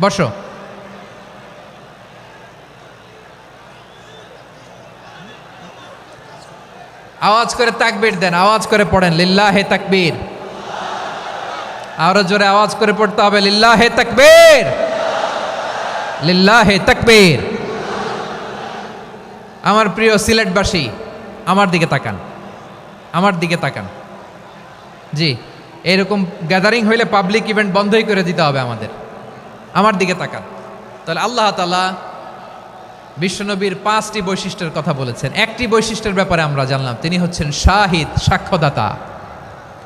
বসো। আওয়াজ করে তাকবীর দেন, আওয়াজ করে পড়েন লিল্লাহে তাকবীর। আরো জোরে আওয়াজ করে পড়তে হবে, লিল্লাহে তাকবীর, লিল্লাহে তাকবীর। আমার প্রিয় সিলেটবাসী, আমার দিকে তাকান, আমার দিকে তাকান। জি, এরকম গ্যাদারিং হইলে পাবলিক ইভেন্ট বন্ধই করে দিতে হবে আমাদের। আমার দিকে তাকান। তাহলে আল্লাহ তাআলা বিশ্বনবীর 5টি বৈশিষ্ট্যের কথা বলেছেন। একটি বৈশিষ্ট্যের ব্যাপারে আমরা জানলাম, তিনি হচ্ছেন শাহিদ, সাক্ষ্যদাতা,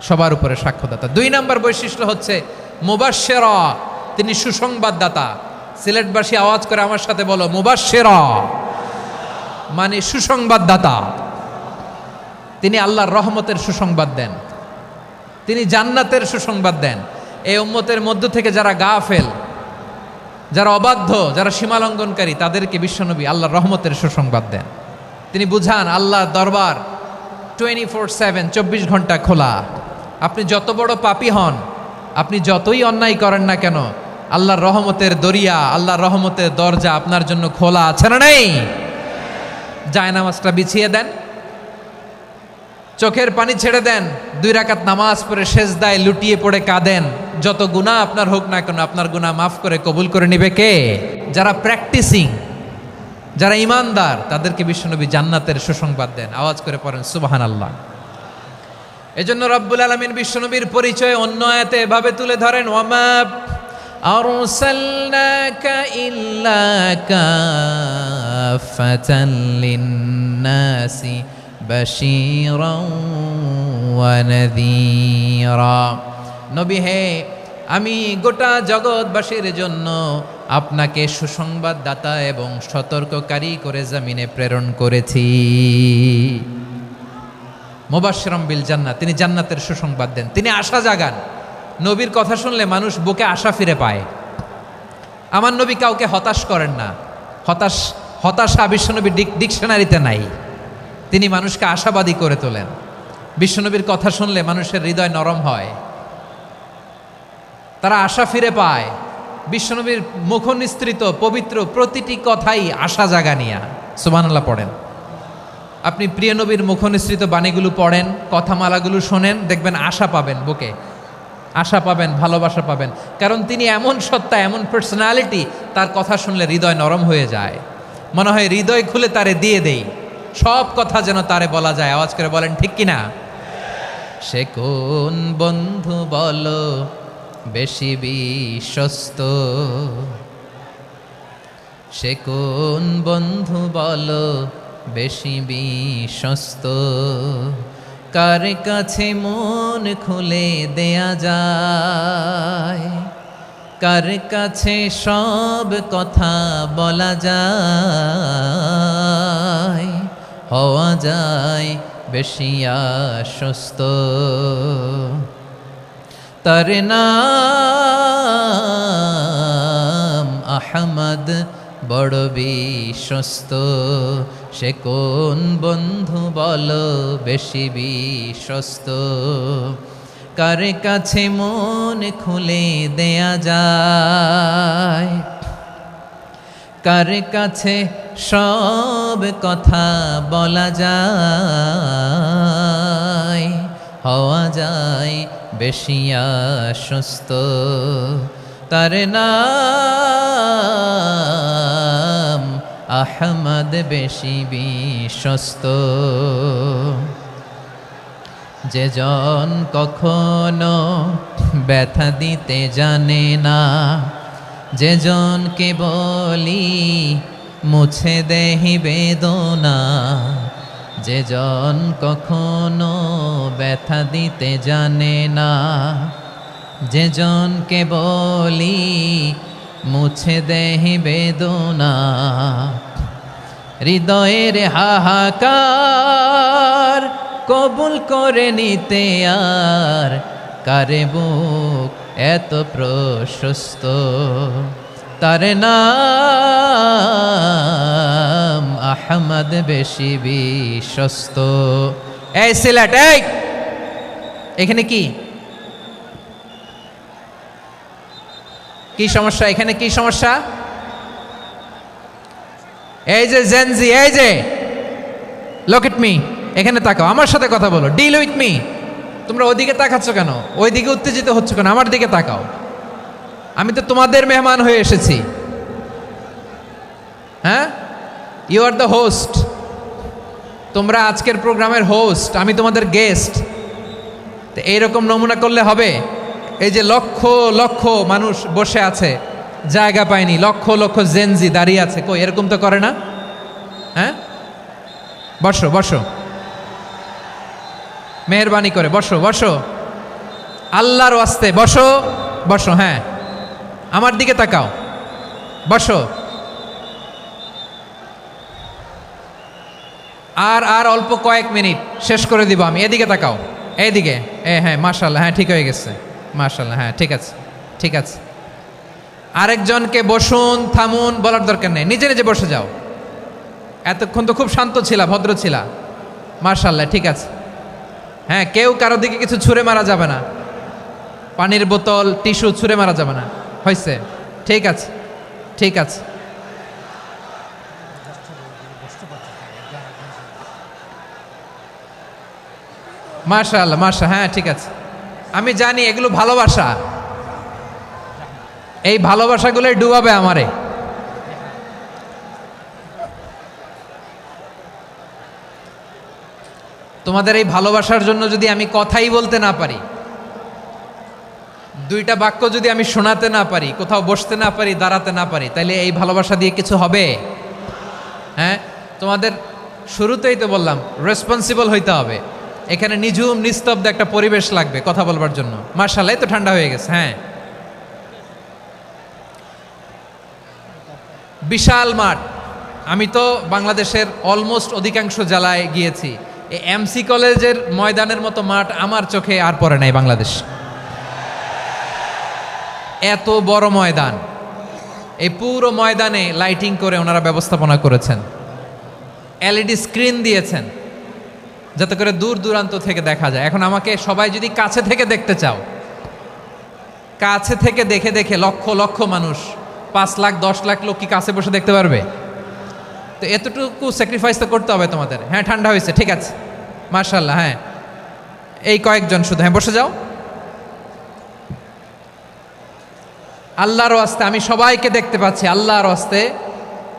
সবার উপরে সাক্ষ্যদাতা। 2 নম্বর বৈশিষ্ট্য হচ্ছে মুবাশশিরা, তিনি সুসংবাদদাতা। সিলেটবাসী আওয়াজ করে আমার সাথে বলো, মুবাশশিরা মানে সুসংবাদদাতা। তিনি আল্লাহর রহমতের সুসংবাদ দেন, তিনি জান্নাতের সুসংবাদ দেন। এই উম্মতের মধ্য থেকে যারা গাফেল, যারা অবাধ্য, যারা সীমালঙ্ঘনকারী, তাদেরকে বিশ্বনবী আল্লাহর রহমতের সুসংবাদ দেন। তিনি বুঝান আল্লাহর দরবার 24/7, 24 ঘন্টা খোলা। আপনি যত বড় পাপী হন, আপনি যতই অন্যায় করেন না কেন, আল্লাহর রহমতের দরিয়া, আল্লাহর রহমতের দরজা আপনার জন্য খোলা আছে না নেই? জায়নামাজটা বিছিয়ে দেন, চোখের পানি ছেড়ে দেন, 2 রাকাত নামাজ পড়ে সেজদায় লুটিয়ে পড়ে কাঁদেন। যত গুনাহ আপনার হোক না কেন, আপনার গুনাহ মাফ করে কবুল করে নিবে কে? যারা প্র্যাকটিসিং, যারা ইমানদার, তাদেরকে বিশ্বনবী জান্নাতের সুসংবাদ দেন। আওয়াজ করে পড়েন সুবহানাল্লাহ। এজন্য রব্বুল আলামিন বিশ্বনবীর পরিচয় অন্য আয়াতে এভাবে তুলে ধরেন, ওয়ামা আরসালনাকা ইল্লা কাফাতান লিন্নাসি বাশীরাও ওয়া নাযীরা। নবী হে, আমি গোটা জগৎবাসীর জন্য আপনাকে সুসংবাদদাতা এবং সতর্ককারী করে জমিনে প্রেরণ করেছি। মুবাশশিরাম বিল জান্নাত, তিনি জান্নাতের সুসংবাদ দেন, তিনি আশা জাগান। নবীর কথা শুনলে মানুষ বুকে আশা ফিরে পায়। আমার নবী কাউকে হতাশ করেন না। হতাশা বিশ্বনবীর ডিকশনারিতে নাই। তিনি মানুষকে আশাবাদী করে তোলেন। বিশ্বনবীর কথা শুনলে মানুষের হৃদয় নরম হয়, তারা আশা ফিরে পায়। বিশ্বনবীর মুখ নিঃসৃত পবিত্র প্রতিটি কথাই আশা জাগানিয়া। সুবহানাল্লাহ পড়েন। আপনি প্রিয় নবীর মুখ নিঃসৃত বাণীগুলো পড়েন, কথামালাগুলো শোনেন, দেখবেন আশা পাবেন, বুকে আশা পাবেন, ভালোবাসা পাবেন। কারণ তিনি এমন সত্তা, এমন পার্সোনালিটি, তার কথা শুনলে হৃদয় নরম হয়ে যায়। মনে হয় হৃদয় খুলে তারে দিয়ে দেই, সব কথা যেন তারে বলা যায়। আওয়াজ করে বলেন ঠিক কিনা? সে কোন বন্ধু বলো বেশি বিশ্বস্ত, সে কোন বন্ধু বলো বেশি বিশ্বস্ত, কার কাছে মন খুলে দেয়া যায়, কার কাছে সব কথা বলা যায়, হওয়া যায় বেশি আশ্বস্ত। তার নাম আহমদ, বড় বিশ্বস্ত। সে কোন বন্ধু বলো বেশি বিশ্বস্ত, কার কাছে মন খুলে দেয়া যায়, কার কাছে সব কথা বলা যায়, হওয়া যায় বেশি আশ্বস্ত। তার নাম আহমদ, বেশি বিশ্বস্ত। যে জন কখনো ব্যথা দিতে জানে না, যে জনকে বলি মুছে দেহি বেদনা, যে জন কখনো ব্যথা দিতে জানে না, যে জনকে বলি মুছে দেহি বেদনা, হৃদয়ের হাহাকার কবুল করে নিতে আর কারে বুক এত প্রশস্ত। তার নাম আহমদ, বেশি বিশ্বস্ত। এই সিলেট, এই এখানে কি কি সমস্যা? এখানে কি সমস্যা? এই যে জেনজি, এই যে লুক এট মি, এখানে তাকাও, আমার সাথে কথা বলো, ডিল উইথ মি। তোমরা ওইদিকে তাকাচ্ছ কেন? ওইদিকে উত্তেজিত হচ্ছ কেন? আমার দিকে তাকাও। আমি তো তোমাদের মেহমান হয়ে এসেছি। হ্যাঁ, ইউ আর দ্য হোস্ট। তোমরা আজকের প্রোগ্রামের হোস্ট, আমি তোমাদের গেস্ট। তো এইরকম নমুনা করলে হবে? এই যে লক্ষ লক্ষ মানুষ বসে আছে, জায়গা পায়নি, লক্ষ লক্ষ জেনজি দাঁড়িয়ে আছে, কই এরকম তো করে না? হ্যাঁ, বসো বসো, মেহরবানি করে বসো বসো, আল্লাহর ওয়াস্তে বসো বসো। হ্যাঁ, আমার দিকে তাকাও, বসো। আর অল্প কয়েক মিনিট, শেষ করে দিব আমি। এদিকে তাকাও, এইদিকে। হ্যাঁ, মাশাআল্লাহ, হ্যাঁ ঠিক হয়ে গেছে, মাশাআল্লাহ, হ্যাঁ ঠিক আছে, ঠিক আছে। আরেকজনকে বসুন, থামুন বলার দরকার নেই, নিজে নিজে বসে যাও। এতক্ষণ তো খুব শান্ত ছিলা, ভদ্র ছিলা, মাশাআল্লাহ, ঠিক আছে। হ্যাঁ, কেউ কারো দিকে কিছু ছুঁড়ে মারা যাবে না। পানির বোতল, টিস্যু ছুঁড়ে মারা যাবে না। হয়েছে? ঠিক আছে, ঠিক আছে। মাশাআল্লাহ, হ্যাঁ ঠিক আছে। আমি জানি এগুলো ভালোবাসা, এই ভালোবাসাগুলোই ডুবাবে আমারে। তোমাদের এই ভালোবাসার জন্য যদি আমি কথাই বলতে না পারি, দুইটা বাক্য যদি আমি শোনাতে না পারি, কোথাও বসতে না পারি, দাঁড়াতে না পারি, তাইলে এই ভালোবাসা দিয়ে কিছু হবে? হ্যাঁ, তোমাদের শুরুতেই তো বললাম রেসপন্সিবল হইতে হবে। এখানে নিঝুম নিস্তব্ধ একটা পরিবেশ লাগবে কথা বলবার জন্য। মাশাআল্লাহ, তো ঠান্ডা হয়ে গেছে। হ্যাঁ, বিশাল মাঠ। আমি তো বাংলাদেশের অলমোস্ট অধিকাংশ জেলায় গিয়েছি, এই এমসি কলেজের ময়দানের মতো মাঠ আমার চোখে আর পড়ে নাই বাংলাদেশ। এত বড় ময়দান, এই পুরো ময়দানে লাইটিং করে ওনারা ব্যবস্থাপনা করেছেন, এলইডি স্ক্রিন দিয়েছেন যাতে করে দূর দূরান্ত থেকে দেখা যায়। এখন আমাকে সবাই যদি কাছে থেকে দেখতে চাও, কাছে থেকে দেখে দেখে লক্ষ লক্ষ মানুষ, 5 লাখ 10 লাখ লোক কি কাছে বসে দেখতে পারবে? তো এতটুকু স্যাক্রিফাইস তো করতে হবে তোমাদের। হ্যাঁ, ঠান্ডা হয়েছে, ঠিক আছে, মাশাআল্লাহ। হ্যাঁ, এই কয়েকজন শুধু, হ্যাঁ বসে যাও। আল্লাহর ওয়াস্তে আমি সবাইকে দেখতে পাচ্ছি, আল্লাহর ওয়াস্তে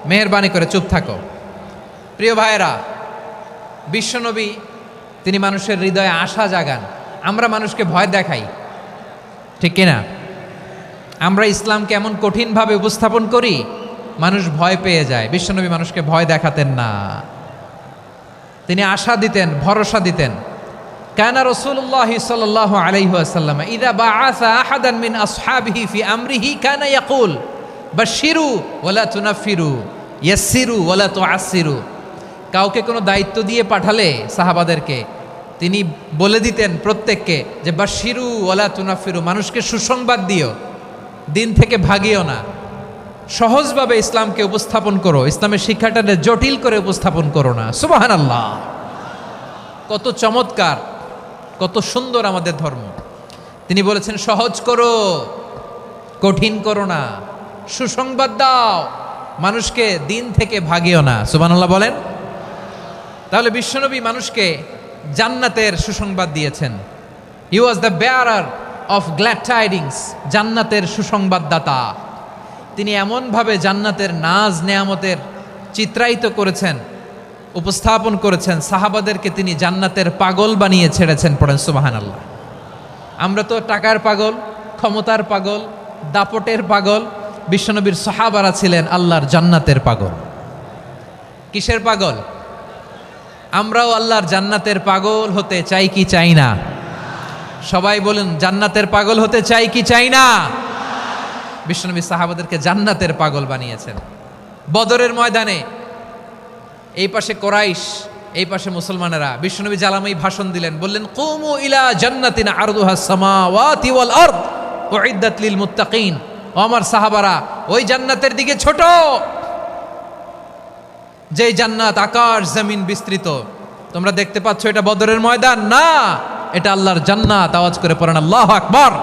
মেহেরবানি করে চুপ থাকো। প্রিয় ভাইয়েরা, বিশ্বনবী তিনি মানুষের হৃদয়ে আশা জাগান। আমরা মানুষকে ভয় দেখাই, ঠিক কিনা? আমরা ইসলামকে এমন কঠিনভাবে উপস্থাপন করি, মানুষ ভয় পেয়ে যায়। বিশ্বনবী মানুষকে ভয় দেখাতেন না, তিনি আশা দিতেন, ভরসা দিতেন। কানা রাসূলুল্লাহ সাল্লাল্লাহু আলাইহি ওয়াসাল্লাম ইযা বাআসা আহাদান মিন আসহাবিহি ফি আমরিহি কানা ইয়াকুল বাশশিরু ওয়ালা তুনাফিরু ইয়াসসিরু ওয়ালা তুআসসিরু। কাউকে কোনো দায়িত্ব দিয়ে পাঠালে সাহাবাদেরকে তিনি বলে দিতেন প্রত্যেককে যে বাশশিরু ওয়ালা তুনাফিরু, মানুষকে সুসংবাদ দিও, দিন থেকে ভাগিও না। সহজভাবে ইসলামকে উপস্থাপন করো, ইসলামের শিক্ষাটাকে জটিল করে উপস্থাপন করো না। সুবহানাল্লাহ, কত চমৎকার, কত সুন্দর আমাদের ধর্ম। তিনি বলেছেন সহজ করো, কঠিন করো না, সুসংবাদ দাও, মানুষকে দিন থেকে ভাগিও না। সুবহানাল্লাহ বলেন। তাহলে বিশ্বনবী মানুষকে জান্নাতের সুসংবাদ দিয়েছেন। He was the bearer of glad tidings, জান্নাতের সুসংবাদদাতা। তিনি এমনভাবে জান্নাতের নাজ নেয়ামতের চিত্রায়িত করেছেন, উপস্থাপন করেছেন, সাহাবাদেরকে তিনি জান্নাতের পাগল বানিয়ে ছেড়েছেন। পড়েন সুবহানাল্লাহ। আমরা তো টাকার পাগল, ক্ষমতার পাগল, দাপটের পাগল। বিশ্বনবীর সাহাবারা ছিলেন আল্লাহর জান্নাতের পাগল। কিসের পাগল? আমরাও আল্লাহর জান্নাতের পাগল হতে চাই কি চাই না? সবাই বলেন, জান্নাতের পাগল হতে চাই কি চাই না? বিশ্বনবী সাহাবাদেরকে জান্নাতের পাগল বানিয়েছেন। বদরের ময়দানে এই পাশে কোরাইশ, এই পাশে মুসলমানেরা। বিশ্বনবী জালামাই ভাষণ দিলেন, বললেন কুমু ইলা জান্নাতিন আরদুহাস সামাওয়াতি ওয়াল আরদ উইদ্দাত লিল মুত্তাকিন। ও আমার সাহাবারা, ওই জান্নাতের দিকে ছোট, যেই জান্নাত আকাশ জমিন বিস্তৃত। তোমরা দেখতে পাচ্ছ এটা বদরের ময়দান না, এটা আল্লাহর জান্নাত। আওয়াজ করে পড়েন আল্লাহু আকবার।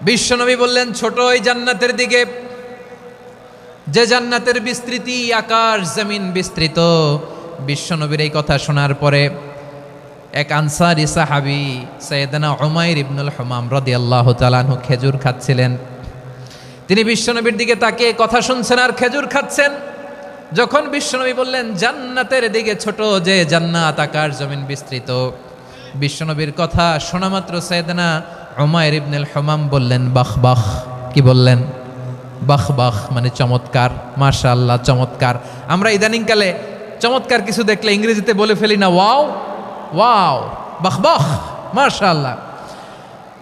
বিশ্বনবী বললেন ছোট ওই জান্নাতের দিকে, যে জান্নাতের বিস্তৃতি আকাশ জমিন বিস্তৃত। বিশ্বনবীর এই কথা শোনার পরে এক আনসারী সাহাবী সাইয়েদনা উমাইর ইবনুল হুমাম রাদিয়াল্লাহু তাআলা আনহু খেজুর খাচ্ছিলেন। তিনি বিশ্বনবীর দিকে তাকিয়ে কথা শুনছেন আর খেজুর খাচ্ছেন। যখন বিশ্বনবী বললেন জান্নাতের দিকে ছোট, যে জান্নাত আকাশ জমিন বিস্তৃত, বিশ্বনবীর কথা শোনা মাত্র সাইয়েদনা উমাইর ইবনুল হুমাম বললেন বাহ বাহ। কি বললেন? বাহ বাহ, মানে চমৎকার, মাশাআল্লাহ চমৎকার। আমরা ইদানিংকালে চমৎকার কিছু দেখলে ইংরেজিতে বলে ফেলি না ওয়াও ওয়াও, বাহ বাহ, মাশাআল্লাহ।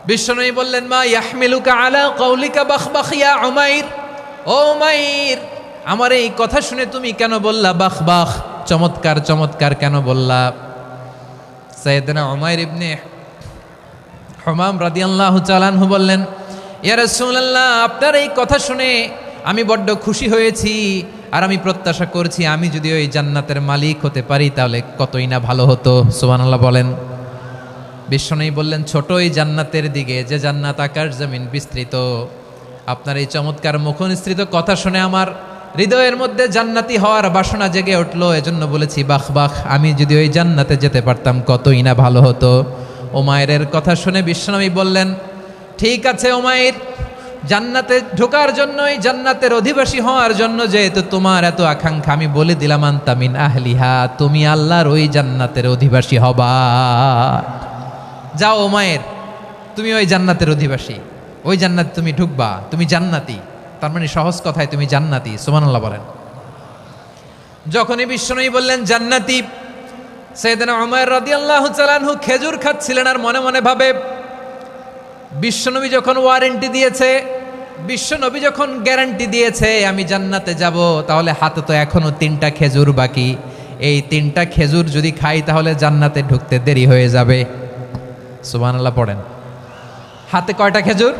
বিশ্বনবী বললেন মা ইয়াহমিলুকা আলা কওলিকা বাহ বাহ ইয়া উমাইর। ও উমাইর, আমার এই কথা শুনে তুমি কেন বললা বাহ বাহ, চমৎকার চমৎকার কেন বললা? সাইয়েদনা উমাইর ইবনে হুমাম রাদিয়াল্লাহু তাআলা আনহু বললেন ইয়া রাসূলুল্লাহ, আপনার এই কথা শুনে আমি বড্ড খুশি হয়েছি, আর আমি প্রত্যাশা করছি আমি যদি ওই জান্নাতের মালিক হতে পারি তাহলে কতই না ভালো হতো। সুবহানাল্লাহ বলেন। বিশ্বনবী বললেন, ছোট এই জান্নাতের দিকে, যে জান্নাত আকাশ জমিন বিস্তৃত। আপনার এই চমৎকার মুখনিসৃত কথা শুনে আমার হৃদয়ের মধ্যে জান্নাতি হওয়ার বাসনা জেগে উঠলো। এজন্য বলেছি, বাহ বাহ, আমি যদি ওই জান্নাতে যেতে পারতাম কতই না ভালো হতো। উমাইরের কথা শুনে বিশ্বনবী বললেন, ঠিক আছে উমাইর, জান্নাতে ঢোকার জন্যই, জান্নাতের অধিবাসী হওয়ার জন্য যেহেতু তোমার এত আকাঙ্ক্ষা, আমি বলে দিলাম, আনতা মিন আহলিহা, তুমি আল্লাহর ওই জান্নাতের অধিবাসী হবা। যাও উমাইর, তুমি ওই জান্নাতের অধিবাসী, ওই জান্নাতে তুমি ঢুকবা, তুমি জান্নাতি। তার মানে সহজ কথায় তুমি জান্নাতি। সুবহানাল্লাহ বলেন। যখনই বিশ্বনবী বললেন জান্নাতি, সাইয়েদনা উমাইর রাদিয়াল্লাহু তাআলা আনহু খেজুর খাচ্ছিলেন আর মনে মনে ভাবে, বিশ্বনবী যখন ওয়ারেন্টি দিয়েছে, বিশ্বনবী যখন গ্যারান্টি দিয়েছে আমি জান্নাতে যাব, তাহলে হাতে তো এখনো 3টা খেজুর বাকি। এই 3টা খেজুর যদি খাই তাহলে জান্নাতে ঢুকতে দেরি হয়ে যাবে। সুবহানাল্লাহ পড়েন। হাতে কয়টা খেজুর?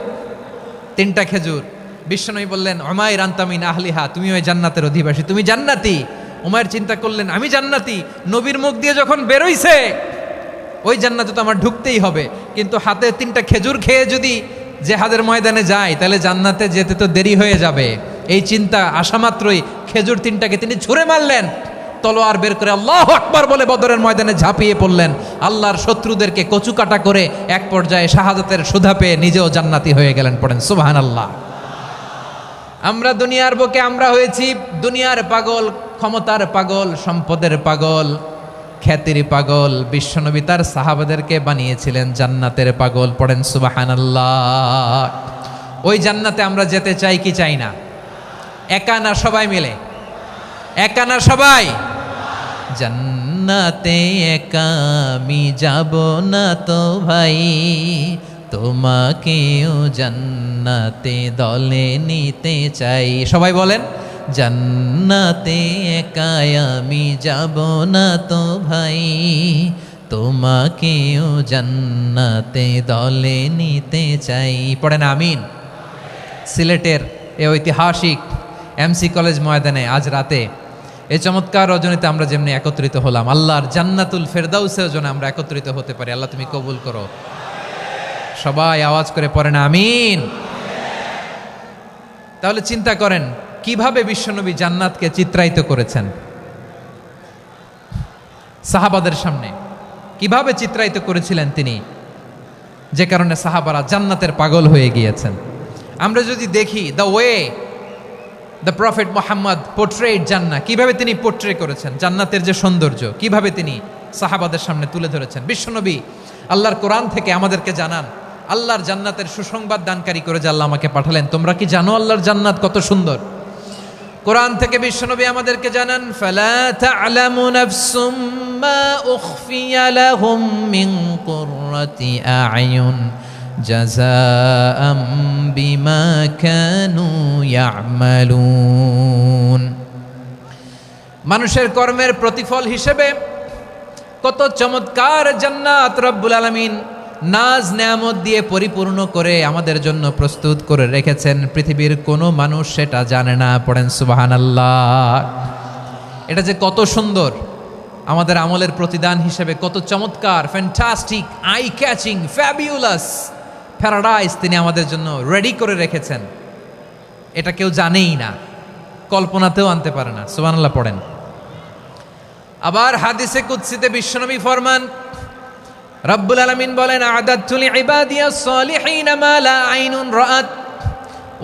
3টা খেজুর। বিশ্বনবী বললেন, উমাইর আনতা মিন আহলিহা, তুমি ওই জান্নাতের অধিবাসী, তুমি জান্নাতি। উমাইর চিন্তা করলেন, আমি জান্নাতি, নবীর মুখ দিয়ে যখন বেরোইছে ওই জান্নাতে তো আমার ঢুকতেই হবে, কিন্তু হাতে 3টা খেজুর খেয়ে যদি জেহাদের ময়দানে যাই তাহলে জান্নাতে যেতে তো দেরি হয়ে যাবে। এই চিন্তা আসা মাত্রই খেজুর 3টাকে তিনি ছুঁড়ে মারলেন, তলোয়ার বের করে আল্লাহু আকবার বলে বদরের ময়দানে ঝাঁপিয়ে পড়লেন। আল্লাহর শত্রুদেরকে কচুকাটা করে এক পর্যায়ে শাহাদাতের সুধা পেয়ে নিজেও জান্নাতি হয়ে গেলেন। পড়েন সুবহানাল্লাহ। আমরা দুনিয়ার বুকে আমরা হয়েছি দুনিয়ার পাগল, ক্ষমতার পাগল, সম্পদের পাগল, খ্যাতির পাগল। বিশ্বনবী তার সাহাবাদেরকে বানিয়েছিলেন জান্নাতের পাগল। পড়েন সুবহানাল্লাহ। ওই জান্নাতে আমরা যেতে চাই কি চাই না? একা না সবাই মিলে? একা না সবাই? জান্নাতে একা আমি যাব না তো ভাই, তোমাকেও জান্নাতে দলে নিতে চাই। সবাই বলেন, জান্নাতে একা আমি যাব না তো ভাই, তোমাকেও জান্নাতে দলে নিতে চাই। পড়েন আমিন। সিলেটের এ ঐতিহাসিক এমসি কলেজ ময়দানে আজ রাতে এই চমৎকার রজনীতে আমরা যেমনি একত্রিত হলাম, আল্লাহর জান্নাতুল ফেরদাউসের জন্য আমরা একত্রিত হতে পারি। আল্লাহ তুমি কবুল করো। সবাই আওয়াজ করে পড়েন আমিন। তাহলে চিন্তা করেন কিভাবে বিশ্বনবী জান্নাতকে চিত্রায়িত করেছেন সাহাবাদের সামনে, কিভাবে চিত্রায়িত করেছিলেন তিনি, যে কারণে সাহাবারা জান্নাতের পাগল হয়ে গিয়েছেন। আমরা যদি দেখি the way the prophet Muhammad portrait জান্নাত, কিভাবে তিনি পোর্ট্রে করেছেন জান্নাতের যে সৌন্দর্য, কিভাবে তিনি সাহাবাদের সামনে তুলে ধরেছেন। বিশ্বনবী আল্লাহর কোরআন থেকে আমাদেরকে জানান, আল্লাহর জান্নাতের সুসংবাদ দানকারী করে যে আল্লাহ আমাকে পাঠালেন। তোমরা কি জানো আল্লাহর জান্নাত কত সুন্দর? কোরআন থেকে বিশ্বনবী আমাদেরকে জানান, ফালা তা'লামু নাফসুম মা উখফিয়া লাহুম মিন কুররাতি আ'য়ুন জাযাআম বিমা কানু ইয়া'মালুন। মানুষের কর্মের প্রতিফল হিসেবে কত চমৎকার জান্নাত রব্বুল আলামিন নাজ নেয়ামত দিয়ে পরিপূর্ণ করে আমাদের জন্য প্রস্তুত করে রেখেছেন। পৃথিবীর কোনো মানুষ সেটা জানে না। পড়েন সুবহানাল্লাহ। এটা যে কত সুন্দর, আমাদের আমলের প্রতিদান হিসেবে কত চমৎকার, fantastic, eye catching, fabulous paradise তিনি আমাদের জন্য রেডি করে রেখেছেন। এটা কেউ জানেই না, কল্পনাতেও আনতে পারে না। সুবহানাল্লাহ পড়েন। আবার হাদিসে কুদসিতে বিশ্বনবী ফরমান, রব্বুল আলামিন বলেন, আ'দাদতু লিইবাদিয়াস সালিহিনা মা লা আইনুন রাআত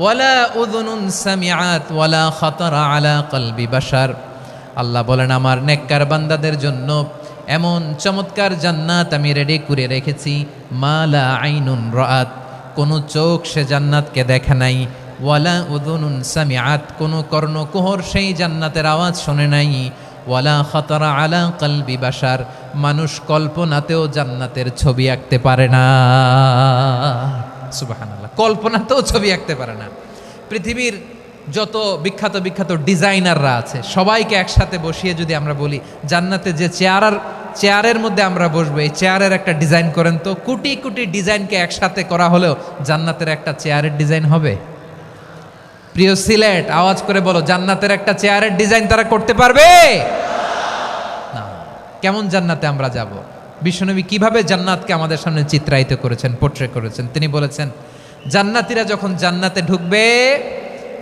ওয়ালা উযুনুন সামিআত ওয়ালা খাতারা আলা কলবি বাশার। আল্লাহ বলেন, আমার নেককার বান্দাদের জন্য এমন চমৎকার জান্নাত আমি রেডি করে রেখেছি, মা লা আইনুন রাআত, কোনো চোখ সে জান্নাতকে দেখে নাই, ওয়ালা উযুনুন সামিআত, কোনো কর্ণকুহর সেই জান্নাতের আওয়াজ শোনে নাই, ওয়ালা খাতারা আলা কলবি বাশার, মানুষ কল্পনাতেও জান্নাতের ছবি আঁকতে পারে না। সুবহানাল্লাহ, কল্পনাতেও ছবি আঁকতে পারে না। পৃথিবীর যত বিখ্যাত বিখ্যাত ডিজাইনাররা আছে সবাইকে একসাথে বসিয়ে যদি আমরা বলি জান্নাতে যে চেয়ারের মধ্যে আমরা বসবো, এই চেয়ারের একটা ডিজাইন করেন তো, কোটি কোটি ডিজাইনকে একসাথে করা হলেও জান্নাতের একটা চেয়ারের ডিজাইন হবে? প্রিয় সিলেট, আওয়াজ করে বলো, জান্নাতের একটা চেয়ারের ডিজাইন তারা করতে পারবে না। কেমন জান্নাতে আমরা যাব? বিশ্বনবী কিভাবে জান্নাতকে আমাদের সামনে চিত্রায়িত করেছেন, পোট্রে করেছেন। তিনি বলেছেন, জান্নাতীরা যখন জান্নাতে ঢুকবে,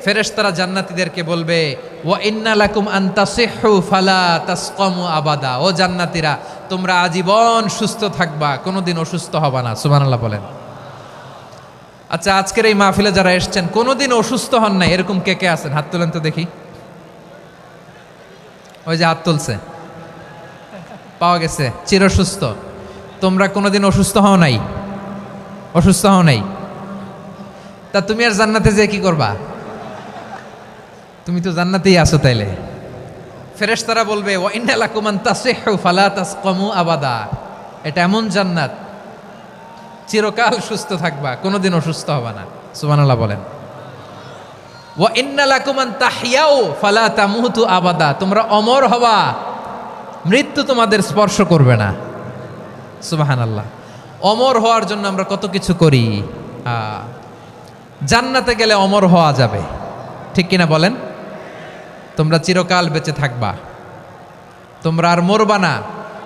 ফেরেশতারা জান্নাতীদেরকে বলবে, ওয়া ইন্না লাকুম আন তাসিহু ফালা তাসকামু আবাদা। ও জান্নাতীরা, তোমরা আজীবন সুস্থ থাকবা, কোনোদিন অসুস্থ হবা না। সুবহানাল্লাহ বলেন। আচ্ছা, আজকের এই মাহফিলে যারা এসেছেন কোনোদিন অসুস্থ হন নাই, এরকম কে কে আছেন? হাত তোলেন তো দেখি। ওই যে হাত তুলছে, পাওয়া গেছে, চিরসুস্থ। তোমরা কোনোদিন অসুস্থ হও নাই? অসুস্থ হও নাই? তা তুমি আর জান্নাতে যে কি করবা? তুমি তো জান্নাতেই আছো তাইলে। ফেরেশতারা বলবে, ওয়া ইন্না লাকুম আন তাসিহু ফালা তাসকামু আবাদা। এটা এমন জান্নাত, চিরকাল সুস্থ থাকবা, কোনোদিন অসুস্থ হবা না। সুবহানাল্লাহ বলেন। ওয়া ইন্না লাকুম আন তাহইয়াউ ফালা তামুতু আবাদা। তোমরা অমর হবা, মৃত্যু তোমাদের স্পর্শ করবে না। সুবহানাল্লাহ। অমর হওয়ার জন্য আমরা কত কিছু করি। জান্নাতে গেলে অমর হওয়া যাবে, ঠিক কিনা বলেন? তোমরা চিরকাল বেঁচে থাকবা, তোমরা আর মরবা না।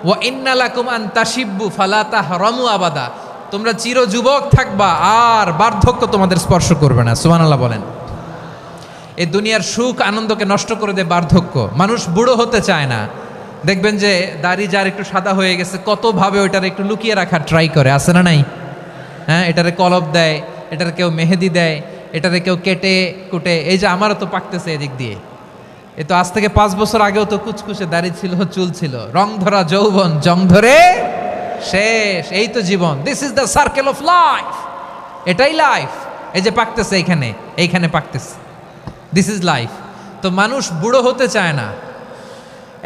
ওয়া ইন্না লাকুম আন তাশিব্বু ফালা তাহরামু আবাদা। তোমরা চির যুবক থাকবা, আর বার্ধক্য তোমাদের স্পর্শ করবে না। সুবহানাল্লাহ বলেন। এই দুনিয়ার সুখ আনন্দকে নষ্ট করে দেয় বার্ধক্য। মানুষ বুড়ো হতে চায় না। দেখবেন যে দাড়ি যার একটু সাদা হয়ে গেছে, কতভাবে ওইটার একটু লুকিয়ে রাখার ট্রাই করে, আছে না নাই? হ্যাঁ, এটারে কলপ দেয়, এটার কেউ মেহেদি দেয়, এটারে কেউ কেটে কুটে। এই যে আমারও তো পাকতেছে এদিক দিয়ে। এ তো আজ থেকে 5 বছর আগেও তো কুচকুচে দাড়ি ছিল, চুল ছিল। রং ধরা যৌবন, জং ধরে শেষ। এই তো জীবন। This is the circle of life. এটাই লাইফ। এই যে পাকতেছে এইখানে, এইখানে পাকতেছে। This is life. তো মানুষ বুড়ো হতে চায় না।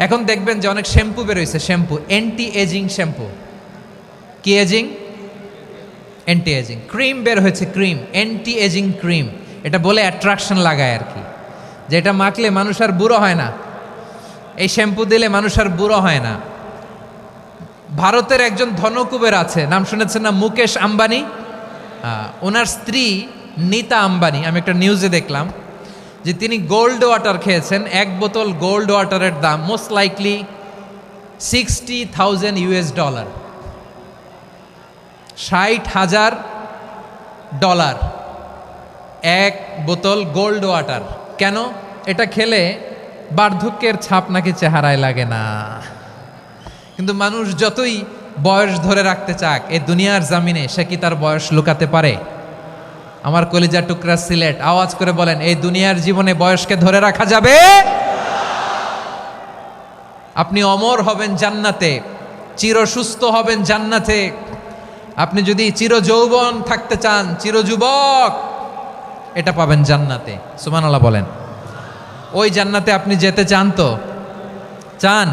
এখন দেখবেন যে অনেক শ্যাম্পু বেরোইছে, শ্যাম্পু, অ্যান্টি এজিং শ্যাম্পু। কি এজিং? Anti aging. ক্রিম বের হয়েছে, ক্রিম, অ্যান্টি এজিং ক্রিম। এটা বলে অ্যাট্রাকশন লাগায় আর কি, যে এটা মাখলে মানুষ আর বুড়ো হয় না, এই শ্যাম্পু দিলে মানুষ আর বুড়ো হয় না। ভারতের একজন ধনকুবের আছে, নাম শুনেছেন না? মুকেশ আম্বানি। ওনার স্ত্রী নীতা আম্বানি, আমি একটা নিউজে দেখলাম যে তিনি গোল্ড ওয়াটার খেয়েছেন। 1 বোতল গোল্ড ওয়াটারের দাম মোস্ট লাইকলি $60,000 $60,000 1 বোতল গোল্ড ওয়াটার। কেন? এটা খেলে বার্ধক্যের ছাপ নাকি চেহারায় লাগে না। কিন্তু মানুষ যতই বয়স ধরে রাখতে চাক এই দুনিয়ার জামিনে, সে কি তার বয়স লুকাতে পারে? আমার কলিজা টুকরা সিলেট, আওয়াজ করে বলেন, এই দুনিয়ার জীবনে বয়সকে ধরে রাখা যাবে? আপনি অমর হবেন জান্নাতে, চির সুস্থ হবেন জান্নাতে। আপনি যদি চির যৌবন থাকতে চান, চির যুবক, এটা পাবেন জান্নাতে। সুবহানাল্লাহ বলেন। ওই জান্নাতে আপনি যেতে চান তো? চান?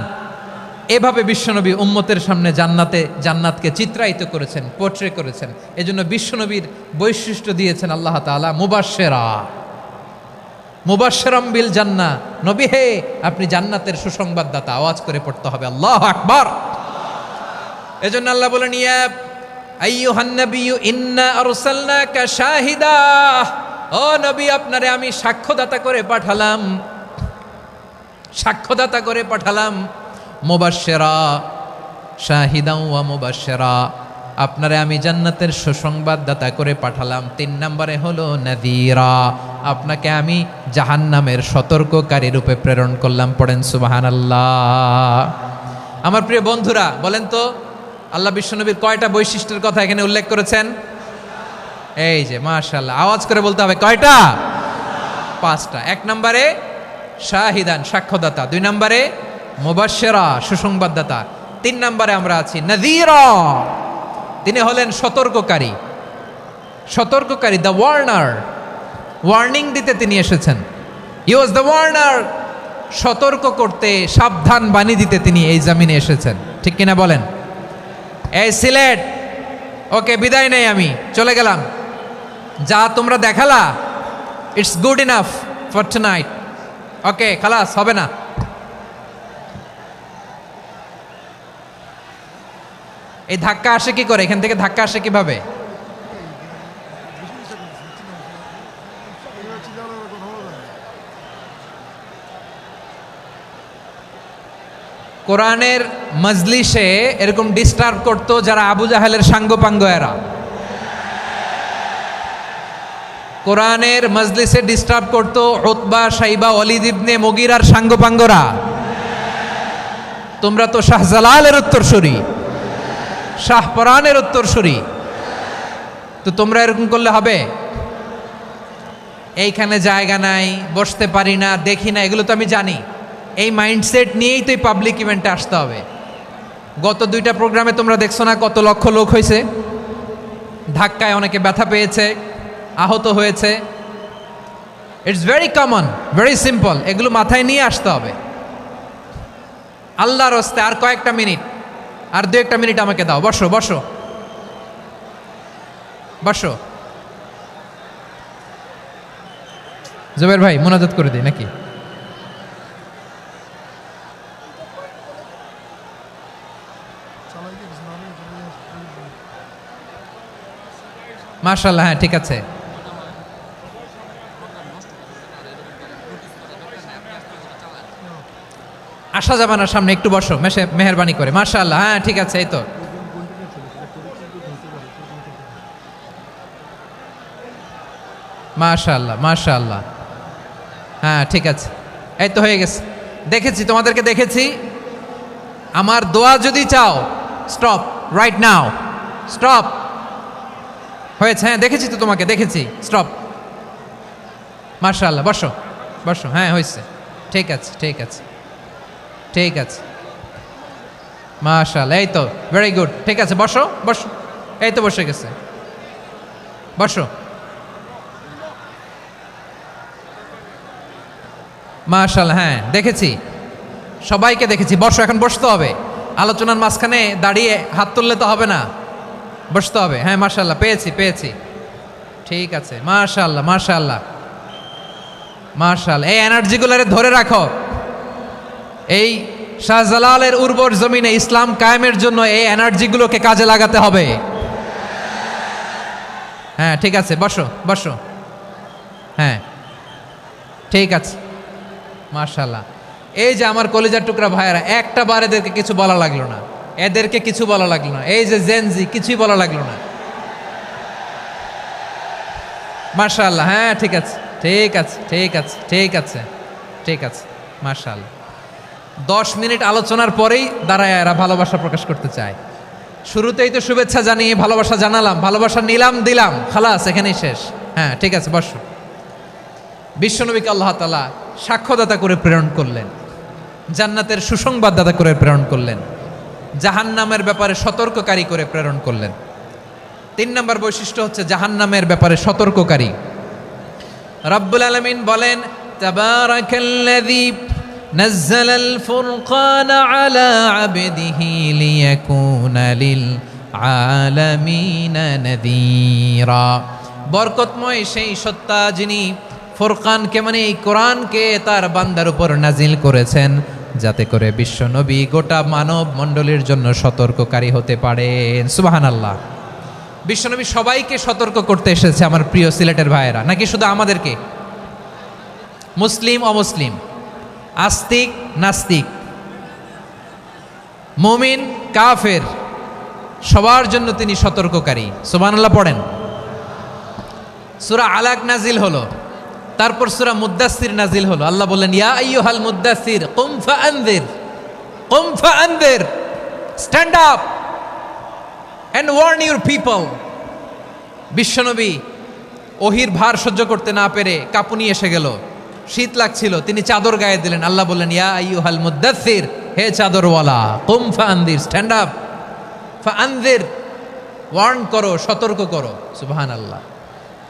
এভাবে বিশ্বনবী উম্মতের সামনে জান্নাতকে চিত্রায়িত করেছেন, পোট্রে করেছেন। এজন্য বিশ্বনবীর বৈশিষ্ট্য দিয়েছেন আল্লাহ তাআলা মুবাশশিরাম বিল জান্নাহ। নবী হে, আপনি জান্নাতের সুসংবাদদাতা। আওয়াজ করে পড়তে হবে আল্লাহু আকবার। এজন্য আল্লাহ বলেন, ইয়া আইয়ুহান নাবিয়্যু ইন্না আরসালনাকা শাহিদা। ও নবী, আপনারে আমি সাক্ষ্যদাতা করে পাঠালাম, সাক্ষ্যদাতা করে পাঠালাম। মুবাশশিরা, শাহিদাও ওয়া মুবাশশিরা, আপনারে আমি জান্নাতের সুসংবাদদাতা করে পাঠালাম। 3 নম্বরে হলো নাযীরা, আপনাকে আমি জাহান্নামের সতর্ককারী রূপে প্রেরণ করলাম। পড়েন সুবহানাল্লাহ। আমার প্রিয় বন্ধুরা, বলেন তো আল্লাহ বিশ্বনবীর কয়টা বৈশিষ্ট্যের কথা এখানে উল্লেখ করেছেন? এই যে মাশাআল্লাহ, আওয়াজ করে বলতে হবে, কয়টা? 5টা। 1 নম্বরে শাহিদান, সাক্ষ্যদাতা। 2 নম্বরে মুবাশশিরা, সুসংবাদদাতা। 3 নম্বরে আমরা আছি নাযীরা, তিনি হলেন সতর্ককারী। সতর্ককারী, দ্য ওয়ার্নার, ওয়ার্নিং দিতে তিনি এসেছেন। হি ওয়াজ দ্য ওয়ার্নার, সতর্ক করতে, সাবধান বাণী দিতে তিনি এই জমিনে এসেছেন। ঠিক কিনা বলেন? এই সিলেট, ওকে, বিদায় নেই, আমি চলে গেলাম। যা তোমরা দেখালা, it's good enough for tonight. Okay, খালাস, হবে না। এই ধাক্কা আসে কি করে? এখান থেকে ধাক্কা আসে কিভাবে? কোরআনের মজলিসে এরকম ডিস্টার্ব করতো যারা আবু জাহেলের সাঙ্গপাঙ্গ এরা। কোরআনের মজলিসে ডিস্টার্ব করতো উতবা, শাইবা, ওয়ালিদ ইবনে মুগীরার সাঙ্গপাঙ্গরা। তোমরা তো শাহজালালের উত্তরসূরি, শাহপরানের উত্তরসূরি, তো তোমরা এরকম করলে হবে? এইখানে জায়গা নাই, বসতে পারি না, দেখি না, এগুলো তো আমি জানি। এই মাইন্ডসেট নিয়েই তো এই পাবলিক ইভেন্টে আসতে হবে। গত 2টা প্রোগ্রামে তোমরা দেখছো না কত লক্ষ লোক হয়েছে, ধাক্কায় অনেকে ব্যথা পেয়েছে, আহত হয়েছে। It's very common, very simple, এগুলো মাথায় নিয়ে আসতে হবে। আল্লাহর হস্তে আর কয়েকটা মিনিট, আর 2-1টা মিনিট আমাকে দাও। বসো বসো বসো। জুবের ভাই মোনাজাত করে দিই নাকি? মাশাআল্লাহ, হ্যাঁ ঠিক আছে। আসা যাবে না সামনে, একটু বসো মেহেরবানি করে। মাশাআল্লাহ, হ্যাঁ ঠিক আছে। এই তো মাশাআল্লাহ মাশাআল্লাহ, হ্যাঁ ঠিক আছে, এই তো হয়ে গেছে। দেখেছি তোমাদেরকে, দেখেছি। আমার দোয়া যদি চাও, স্টপ রাইট নাও, স্টপ। হয়েছে, হ্যাঁ দেখেছি তো তোমাকে, দেখেছি, স্টপ। মাশাআল্লাহ, বসো বসো, হ্যাঁ হয়েছে, ঠিক আছে ঠিক আছে ঠিক আছে। মাশাআল্লাহ, এই তো ভেরি গুড, ঠিক আছে, বসো বসো। এই তো বসে গেছে, বসো। মাশাআল্লাহ, হ্যাঁ দেখেছি, সবাইকে দেখেছি। বসো, এখন বসতে হবে। আলোচনার মাঝখানে দাঁড়িয়ে হাত তুললে তো হবে না, বসতে হবে। হ্যাঁ মাশাআল্লাহ, পেয়েছি পেয়েছি, ঠিক আছে। মাশাআল্লাহ মাশাআল্লাহ মাশাআল্লাহ, এই এনার্জিগুলোরে ধরে রাখো। এই শাহজালালের উর্বর জমিনে ইসলাম কায়েমের জন্য এই এনার্জিগুলোকে কাজে লাগাতে হবে। হ্যাঁ ঠিক আছে, বসো বসো, হ্যাঁ ঠিক আছে। মাশাআল্লাহ, এই যে আমার কলিজার টুকরা ভাইয়েরা, একটা বার এদেরকে কিছু বলা লাগলো না, এদেরকে কিছু বলা লাগলো না। এই যে জেনজি, কিছুই বলা লাগলো না। মাশাআল্লাহ, হ্যাঁ ঠিক আছে ঠিক আছে ঠিক আছে ঠিক আছে ঠিক আছে। মাশাআল্লাহ, 10 মিনিট আলোচনার পরেই দাঁড়ায় এরা ভালোবাসা প্রকাশ করতে চায়। শুরুতেই তো শুভেচ্ছা জানিয়ে ভালোবাসা জানালাম, ভালোবাসা নিলাম, দিলাম, খালাস, এখানেই শেষ। হ্যাঁ ঠিক আছে, বসো। বিশ্বনবীকে আল্লাহ তাআলা সাক্ষ্যদাতা করে প্রেরণ করলেন, জান্নাতের সুসংবাদদাতা করে প্রেরণ করলেন, জাহান্নামের ব্যাপারে সতর্ককারী করে প্রেরণ করলেন। 3 নম্বর বৈশিষ্ট্য হচ্ছে জাহান্নামের ব্যাপারে সতর্ককারী। রব্বুল আলামিন বলেন, তাবারাকাল্লাযী নাযালাল ফুরকানা আলা আবদিহি লিয়াকুনা লিল আলামিনা নাযীরা। বরকতময় সেই সত্তা যিনি ফুরকানকে, মানে এই কোরআনকে তার বান্দার উপর নাজিল করেছেন, যাতে করে বিশ্ব নবী গোটা মানব মণ্ডলীর জন্য সতর্ককারী হতে পারেন। সুবহানাল্লাহ। বিশ্বনবী সবাইকে সতর্ক করতে এসেছে, আমার প্রিয় সিলেটের ভাইয়েরা, নাকি শুধু আমাদেরকে? মুসলিম অমুসলিম, আস্তিক নাস্তিক, মুমিন কাফের, সবার জন্য তিনি সতর্ককারী। সুবহানাল্লাহ পড়েন। সূরা আলাক নাজিল হলো, তারপর সূরা মুদ্দাসসির নাজিল হলো। আল্লাহ বললেন, ইয়া আইয়ুহাল মুদ্দাসসির কুম ফাআনযির, কুম ফাআনযির, stand up and warn your people. বিশ্বনবী ওহির ভার সহ্য করতে না পেরে কাঁপুনি এসে গেল, শীত লাগছিল, তিনি চাদর গায়ে দিলেন। আল্লাহ বললেন, ইয়া আইয়ুহাল মুদ্দাসসির, হে চাদরওয়ালা, কুম ফাআনযির, স্ট্যান্ড আপ, ফাআনযির, ওয়ার্ন করো, সতর্ক করো। সুবহানাল্লাহ।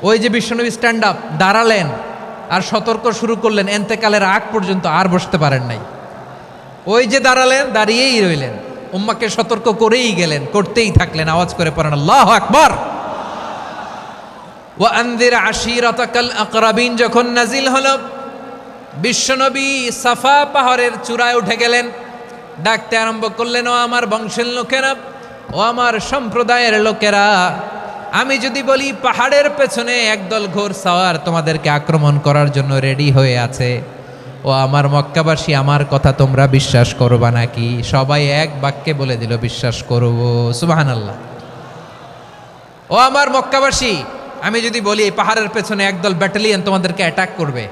ওই যে বিশ্বনবী স্ট্যান্ড আপ, দাঁড়ালেন আর সতর্ক শুরু করলেন, এন্তেকালের আগ পর্যন্ত আর বসতে পারেন নাই। ওই যে দাঁড়ালেন, দাঁড়িয়েই রইলেন, উম্মাকে সতর্ক করেই গেলেন, করতেই থাকলেন। আওয়াজ করে পড়েন আল্লাহু আকবার। ওয়া আনযির আশীরাতাকাল আকরাবিন যখন নাজিল হলো, বিশ্বনবী সাফা পাহাড়ের চূড়ায় উঠে গেলেন, ডাকতে আরম্ভ করলেন, ও আমার বংশের লোকেরা, ও আমার সম্প্রদায়ের লোকেরা, আমি যদি বলি পাহাড়ের পেছনে একদল ঘোড় সাওয়ার তোমাদেরকে আক্রমণ করার জন্য রেডি হয়ে আছে, ও আমার মক্কাবাসী, আমার কথা তোমরা বিশ্বাস করবা নাকি? সবাই এক বাক্যে বলে দিল, বিশ্বাস করব। সুবহানাল্লাহ। ও আমার মক্কাবাসী, আমি যদি বলি এই পাহাড়ের পেছনে একদল ব্যাটালিয়ন তোমাদেরকে অ্যাটাক করবে,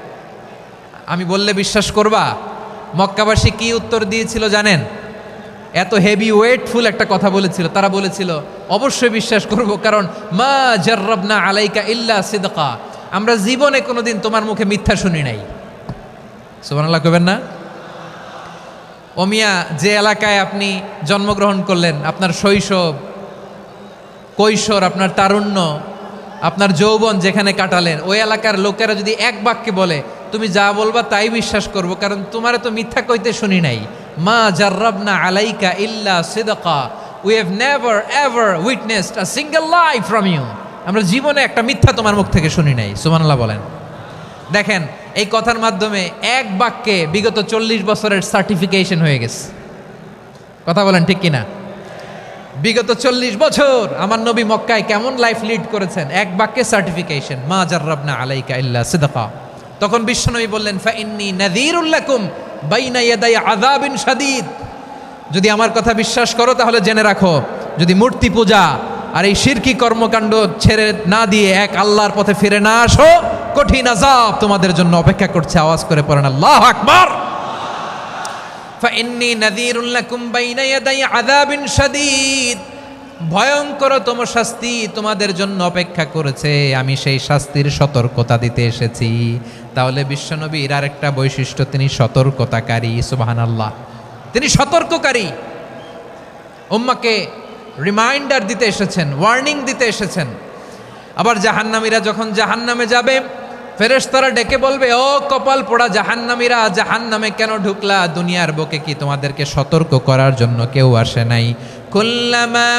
আমি বললে বিশ্বাস করবা? মক্কাবাসী কি উত্তর দিয়েছিল জানেন? এত হেভি ওয়েটফুল একটা কথা বলেছিল। তারা বলেছিল অবশ্যই বিশ্বাস করব, কারণ মা জাররাবনা আলাইকা ইল্লা সিদকা, আমরা জীবনে কোনোদিন তোমার মুখে মিথ্যা শুনি নাই। সুবহানাল্লাহ কইবেন না? ও মিয়া, যে এলাকায় আপনি জন্মগ্রহণ করলেন, আপনার শৈশব, কৈশোর, আপনার তারুণ্য, আপনার যৌবন যেখানে কাটালেন, ওই এলাকার লোকেরা যদি এক বাক্যে বলে তুমি যা বলবা তাই বিশ্বাস করব, কারণ তোমারে তো মিথ্যা কইতে শুনি নাই। মা জাররাবনা আলাইকা ইল্লা সিদকা, we have never ever witnessed a single lie from you, আমরা জীবনে একটা মিথ্যা তোমার মুখ থেকে শুনি নাই। সুবহানাল্লাহ বলেন। দেখেন, এই কথার মাধ্যমে এক বাক্যে বিগত 40 বছরের সার্টিফিকেশন হয়ে গেছে। কথা বলেন ঠিক কিনা? বিগত 40 বছর আমার নবী মক্কায় কেমন লাইফ লিড করেছেন, এক বাক্যে সার্টিফিকেশন, মা জাররাবনা আলাইকা ইল্লা সিদকা। তখন বিশ্বনবী বললেন, ফাইন্নী নাযীরুল লাকুম বাইনা ইয়াদাই আযাবিন শাদীদ, যদি আমার কথা বিশ্বাস করো তাহলে জেনে রাখো, যদি মূর্তি পূজা আর এই শিরকি কর্মকাণ্ড ছেড়ে না দিয়ে এক আল্লাহর পথে ফিরে না আসো, কঠিন আযাব তোমাদের জন্য অপেক্ষা করছে। আওয়াজ করে পড়েন আল্লাহু আকবার। ফাইন্নী নাযীরুল লাকুম বাইনা ইয়াদাই আযাবিন শাদীদ, ভয়ঙ্করতম শাস্তি তোমাদের জন্য অপেক্ষা করেছে, আমি সেই শাস্তির সতর্কতা দিতে এসেছি। তাহলে বিশ্বনবীর আরেকটা বৈশিষ্ট্য, তিনি সতর্কতাকারী। সুবহানাল্লাহ, তিনি সতর্ককারী। উম্মাকে রিমাইন্ডার দিতে এসেছেন, ওয়ার্নিং দিতে এসেছেন। আবার জাহান্নামীরা যখন জাহান্নামে যাবে, ফেরেশতারা ডেকে বলবে, ও কপাল পোড়া জাহান্নামীরা, জাহান্নামে কেন ঢুকলা? দুনিয়ার বুকে কি তোমাদেরকে সতর্ক করার জন্য কেউ আসে নাই? কুল্লামা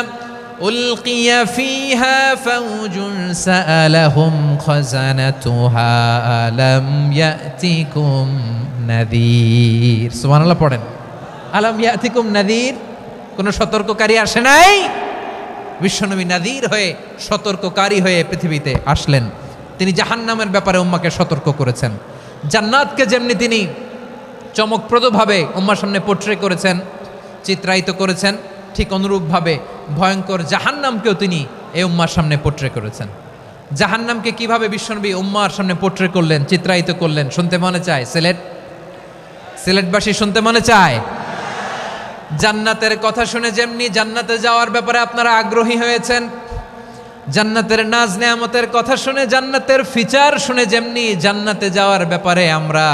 উলকিয়া ফিহা ফাউজুন সাআলাহুম খাজানাতুহা আলাম ইয়াতিকুম নাযীর। সুবহানাল্লাহ পড়েন। আলাম ইয়াতিকুম নাযীর, কোন সতর্ককারী আসে নাই? বিশ্বনবী নাযীর হয়ে, সতর্ককারী হয়ে পৃথিবীতে আসলেন। তিনি জাহান্নামের ব্যাপারে উম্মাকে সতর্ক করেছেন। জান্নাতকে যেমনি তিনি চমকপ্রদভাবে উম্মার সামনে পোট্রে করেছেন, চিত্রায়িত করেছেন, ঠিক অনুরূপভাবে ভয়ঙ্কর জাহান্নামকেও তিনি এই উম্মার সামনে পোট্রে করেছেন। জাহান্নামকে কিভাবে বিশ্বনবী উম্মার সামনে পোট্রে করলেন, চিত্রায়িত করলেন, শুনতে মনে চায়? সিলেটবাসী শুনতে মনে চায়? জান্নাতের কথা শুনে যেমনি জান্নাতে যাওয়ার ব্যাপারে আপনারা আগ্রহী হয়েছেন, জান্নাতের নাজ নেয়ামতের কথা শুনে, জান্নাতের ফিচার শুনে যেমনি জান্নাতে যাওয়ার ব্যাপারে আমরা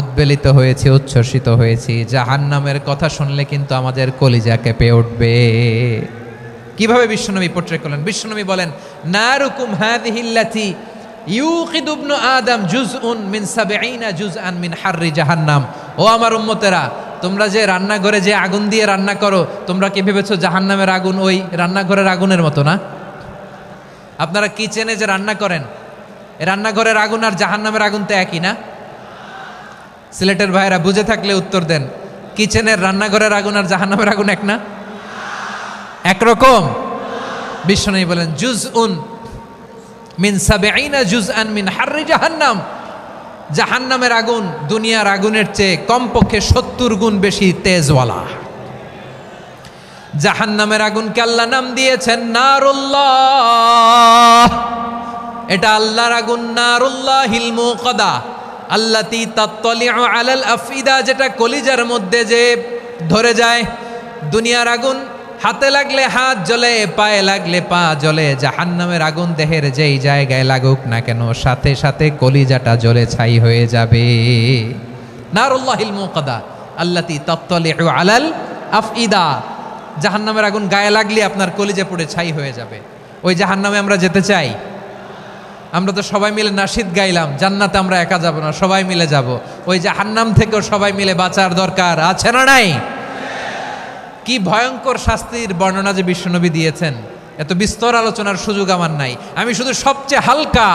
উদ্বেলিত হয়েছি, উচ্ছ্বসিত হয়েছি, জাহান্নামের কথা শুনলে কিন্তু আমাদের কলিজা কেঁপে উঠবে। কিভাবে বিশ্বনবী পোট্রে করলেন? বিশ্বনবী বলেন, নারুকুম হাযিহিল্লাতী ইউকিদু ইবনু আদম জুজউন মিন ৭০ জুজআন মিন হাররি জাহান্নাম। ও আমার উম্মতেরা, তোমরা যে রান্নাঘরে যে আগুন দিয়ে রান্না করো, তোমরা কি ভেবেছো জাহান্নামের আগুন ওই রান্নাঘরের আগুনের মতো না? আপনারা কিচেনে যে রান্না করেন, রান্নাঘরের আগুন আর জাহান্নামের আগুন তো একই না? সিলেটের ভাইরা বুঝে থাকলে উত্তর দেন, কিচেনের রান্নাঘরের আগুন আর জাহান্নামের আগুন এক না? একরকম? বিশ্বনবী বলেন, জুজউন মিন ৭০ জুজআন মিন হাররি জাহান্নাম, জাহান্নামের আগুন দুনিয়ার আগুনের চেয়ে কমপক্ষে ৭০ গুণ বেশি তেজওয়ালা। জাহান্নামের আগুনকে আল্লাহ নাম দিয়েছেন নারুল্লাহ। এটা আল্লাহর আগুন, নারুল্লাহিল মুকাদা আল্লাতী তাত্তালিউ আলাল আফইদা, যেটা কলিজার মধ্যে যে ধরে যায়। দুনিয়ার আগুন হাতে লাগলে হাত জ্বলে, পায়ে লাগলে পা জ্বলে, জাহান্নামের আগুন দেহের যেই জায়গায় লাগুক না কেন, সাথে সাথে কলিজাটা জ্বলে ছাই হয়ে যাবে। নারুল্লাহিল মুকাদা আল্লাতী তাত্তালিউ আলাল আফইদা, জাহান্নামের আগুন গায়ে লাগলে আপনার কলিজা পুড়ে ছাই হয়ে যাবে। ওই জাহান্নামে আমরা যেতে চাই? আমরা তো সবাই মিলে নাশিদ গাইলাম, জান্নাতে আমরা একা যাব না, সবাই মিলে যাব। ওই জাহান্নাম থেকেও সবাই মিলে বাঁচার দরকার আছে না নাই? কি ভয়ঙ্কর শাস্তির বর্ণনা যে বিশ্বনবী দিয়েছেন, এত বিস্তর আলোচনার সুযোগ আমার নাই। আমি শুধু সবচেয়ে হালকা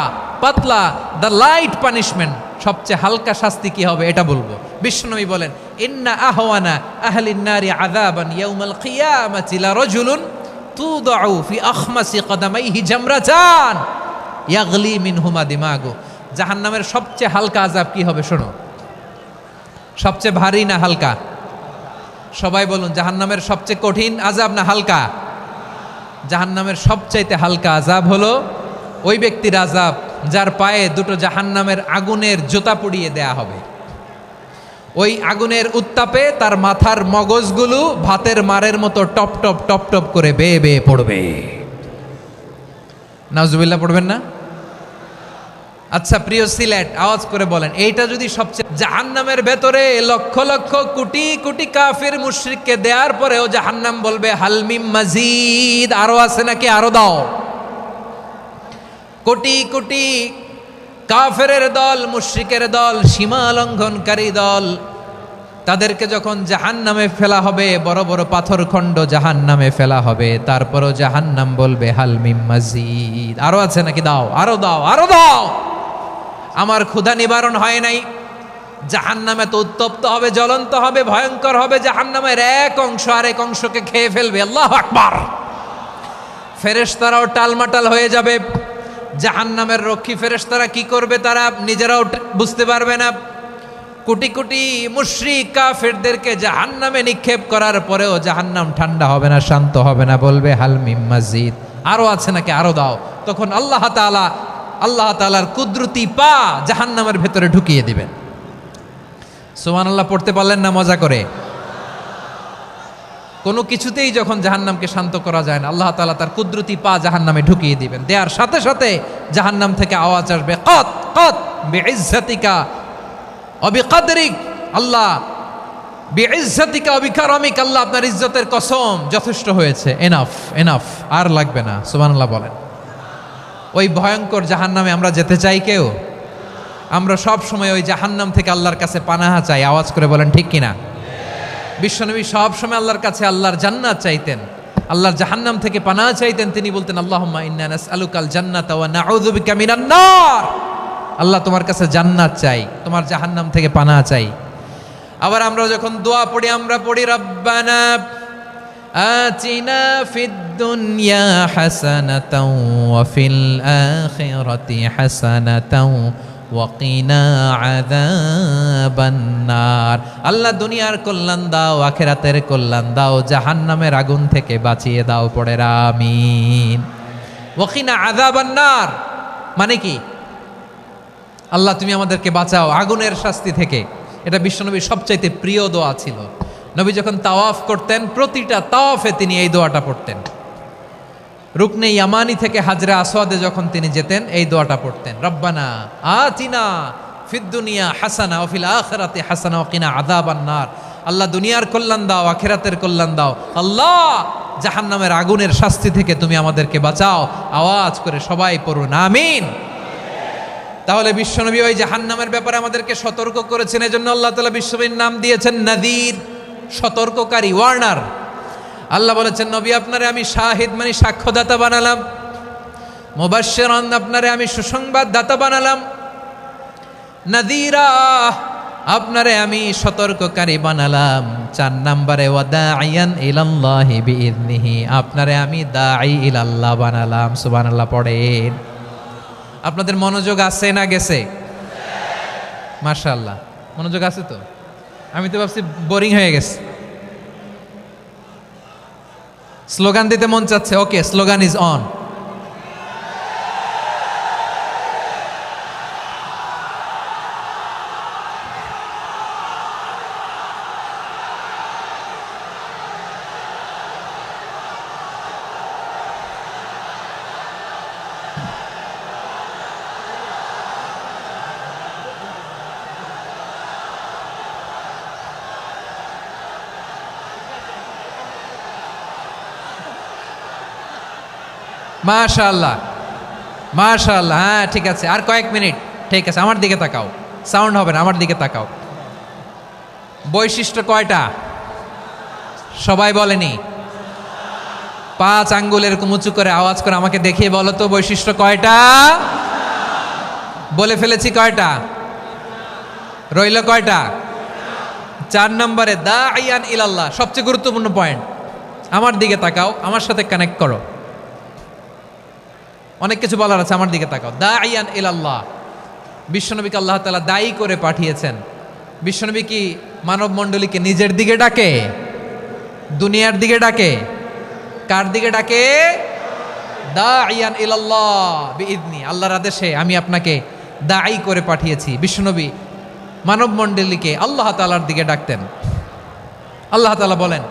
পাতলা, দ্য লাইট পানিশমেন্ট, সবচেয়ে হালকা শাস্তি কি হবে এটা বলবো। বিশ্বনবী বলেন, ইন্না আহওয়ানা আহলিন নারি আযাবান ইয়াউমাল কিয়ামাতি লারাজুলুন তুদাউ ফি আখমাসি কদামাইহি জামরাতান ইয়াগলি মিনহুমা দিমাগু। জাহান্নামের সবচেয়ে হালকা আযাব কি হবে শোনো। সবচেয়ে ভারী না হালকা? সবাই বলুন, জাহান্নামের সবচেয়ে কঠিন আযাব না হালকা? জাহান্নামের সবচাইতে হালকা আযাব হলো ওই ব্যক্তির আযাব যার পায়ে দুটো জাহান্নামের আগুনের জুতা পুড়িয়ে দেয়া হবে। ওই আগুনের উত্তাপে তার মাথার মগজগুলো ভাতের মারের মতো টপ টপ টপ টপ করে বেয়ে বেয়ে পড়বে। নাউজুবিল্লাহ পড়বেন না? আচ্ছা প্রিয় সিলেট, আওয়াজ করে বলেন, এইটা যদি সবচেয়ে, জাহান্নামের ভেতরে লক্ষ লক্ষ কোটি কোটি কাফির মুশরিককে দেওয়ার পরেও জাহান্নাম বলবে হালমিম মাজিদ, আরো আছে নাকি, আরো দাও। কোটি কোটি কাফেরের দল, মুশরিকের দল, সীমা লঙ্ঘনকারী দল, তাদেরকে যখন জাহান্নামে ফেলা হবে, বড় বড় পাথর খণ্ড জাহান্নামে ফেলা হবে, তারপরও জাহান্নাম বলবে হালমিম মাজিদ, আরো আছে নাকি, দাও, আরো দাও, আরো দাও। আমার ক্ষুধা নিবারণ হয় নাই। জাহান্নামে তো উত্তপ্ত হবে, জ্বলন্ত হবে, ভয়ঙ্কর হবে। জাহান্নামের এক অংশ আরেক অংশকে খেয়ে ফেলবে। আল্লাহু আকবার। ফেরেশতারাও টালমাটাল হয়ে যাবে। জাহান্নামের রক্ষী ফেরেশতারা কি করবে তারা নিজেরাও বুঝতে পারবে না। কোটি কোটি মুশরিক কাফেরদেরকে জাহান্নামে নিক্ষেপ করার পরেও জাহান্নাম ঠান্ডা হবে না, শান্ত হবে না, বলবে হালমিম মাজিদ, আরো আছে নাকি, আরো দাও। তখন আল্লাহ তাআলার কুদরতি পা জাহান্নামের ভেতরে ঢুকিয়ে দিবেন। সুবহানাল্লাহ পড়তে পারলেন না মজা করে? কোনো কিছুতেই যখন জাহান্নামকে শান্ত করা যায় না, আল্লাহ তাআলা তার কুদরতি পা জাহান্নামে ঢুকিয়ে দিবেন। দেওয়ার সাথে সাথে জাহান্নাম থেকে আওয়াজ আসবে, কত কত বিইজ্জাতিকা ওয়া বিকদরিক, আল্লাহ বিইজ্জাতিকা ওয়া বিকারামিক, আল্লাহ আপনার ইজ্জতের কসম, যথেষ্ট হয়েছে, এনাফ এনাফ, আর লাগবে না। সুবহানাল্লাহ বলেন। ওই ভয়ঙ্কর জাহান্নামে আমরা যেতে চাই কেউ? আমরা সব সময় ওই জাহান্নাম থেকে আল্লাহর কাছে পানাহা চাই। আওয়াজ করে বলেন ঠিক কিনা? বিশ্বনবী সব সময় আল্লাহর কাছে আল্লাহর জান্নাত চাইতেন, আল্লাহর জাহান্নাম থেকে পানাহা চাইতেন। তিনি বলতেন আল্লাহুম্মা ইন্না নাসআলুকাল জান্নাতা ওয়া নাউযু বিকা মিনান নার। আল্লাহ তোমার কাছে জান্নাত চাই, তোমার জাহান্নাম থেকে পানাহা চাই। আবার আমরা যখন দোয়া পড়ি, আমরা পড়ি রব্বানা আতিনা ফিদ দুনিয়া হাসানাতাও ওয়া ফিল আখিরাতি হাসানাতাও ওয়া কিনা আযাবান নার। আল্লাহ দুনিয়ার কল্যাণ দাও, আখিরাতের কল্যাণ দাও, জাহান্নামের আগুন থেকে বাঁচিয়ে দাও। পড়ে আমিন। ওয়া কিনা আযাবান নার মানে কি? আল্লাহ তুমি আমাদেরকে বাঁচাও আগুনের শাস্তি থেকে। এটা বিশ্বনবীর সবচাইতে প্রিয় দোয়া ছিল। নবী যখন তাওয়াফ করতেন, প্রতিটা তাওয়াফে তিনি এই দোয়াটা পড়তেন। রুকনে ইয়ামানি থেকে হাজরে আসওয়াদে যখন তিনি যেতেন, এই দোয়াটা পড়তেন, রব্বানা আতিনা ফিদ দুনিয়া হাসানা ওয়া ফিল আখিরাতি হাসানা ওয়া কিনা আযাবান নার। আল্লাহ দুনিয়ার কল্যাণ দাও, আখিরাতের কল্যাণ দাও। আল্লাহ জাহান্নামের আগুনের শাস্তি থেকে তুমি আমাদেরকে বাঁচাও। আওয়াজ করে সবাই পড়ুন আমিন। তাহলে বিশ্বনবী ওই জাহান্নামের ব্যাপারে আমাদেরকে সতর্ক করেছেন। এজন্য আল্লাহ তাআলা বিশ্বনবীর নাম দিয়েছেন নাযীর, সতর্ককারী, ওয়ার্নার। আল্লাহ বলেছেন নবী আপনারে আমি শাহিদ মানে সাক্ষ্যদাতা বানালাম, মুবাশশিরান আপনারে আমি সুসংবাদ দাতা বানালাম, নাযীরা আপনারে আমি সতর্ককারী বানালাম। 4 নম্বরে ওয়াদাইয়ান ইলাল্লাহি বিইذনিহি, আপনারে আমি দাঈ ইলাল্লাহ বানালাম। সুবহানাল্লাহ পড়েন। আপনাদের মনোযোগ আছে না গেছে? মাশাআল্লাহ মনোযোগ আছে তো। আমি তো ভাবছি বোরিং হয়ে গেছে। স্লোগান দিতে মন চাচ্ছে। ওকে, স্লোগান ইজ অন। মাশাআল্লাহ মাশাআল্লাহ। হ্যাঁ ঠিক আছে, আর কয়েক মিনিট। ঠিক আছে, আমার দিকে তাকাও, সাউন্ড হবে না, আমার দিকে তাকাও। বৈশিষ্ট্য কয়টা সবাই বলেনি? 5 আঙ্গুল এরকম উঁচু করে আওয়াজ করে আমাকে দেখিয়ে বলো তো বৈশিষ্ট্য কয়টা? বলে ফেলেছি কয়টা? রইল কয়টা? 4 নম্বরে দাঈয়ান ইলাল্লাহ, সবচেয়ে গুরুত্বপূর্ণ পয়েন্ট। আমার দিকে তাকাও, আমার সাথে কানেক্ট করো। অনেক কিছু বলার আছে, আমার দিকে তাকাও। দাঈয়ান ইলাল্লাহ, বিশ্বনবীকে আল্লাহ তাআলা দায়ী করে পাঠিয়েছেন। বিশ্বনবী কি মানব মণ্ডলীকে নিজের দিকে ডাকে, দুনিয়ার দিকে ডাকে? কার দিকে ডাকে? দাইয়ান ইলাল্লাহ বিইذনি, আল্লাহর আদেশে আমি আপনাকে দাঈ করে পাঠিয়েছি। বিশ্বনবী মানব মণ্ডলীকে আল্লাহ তাআলার দিকে ডাকতেন। আল্লাহ তাআলা বলেন,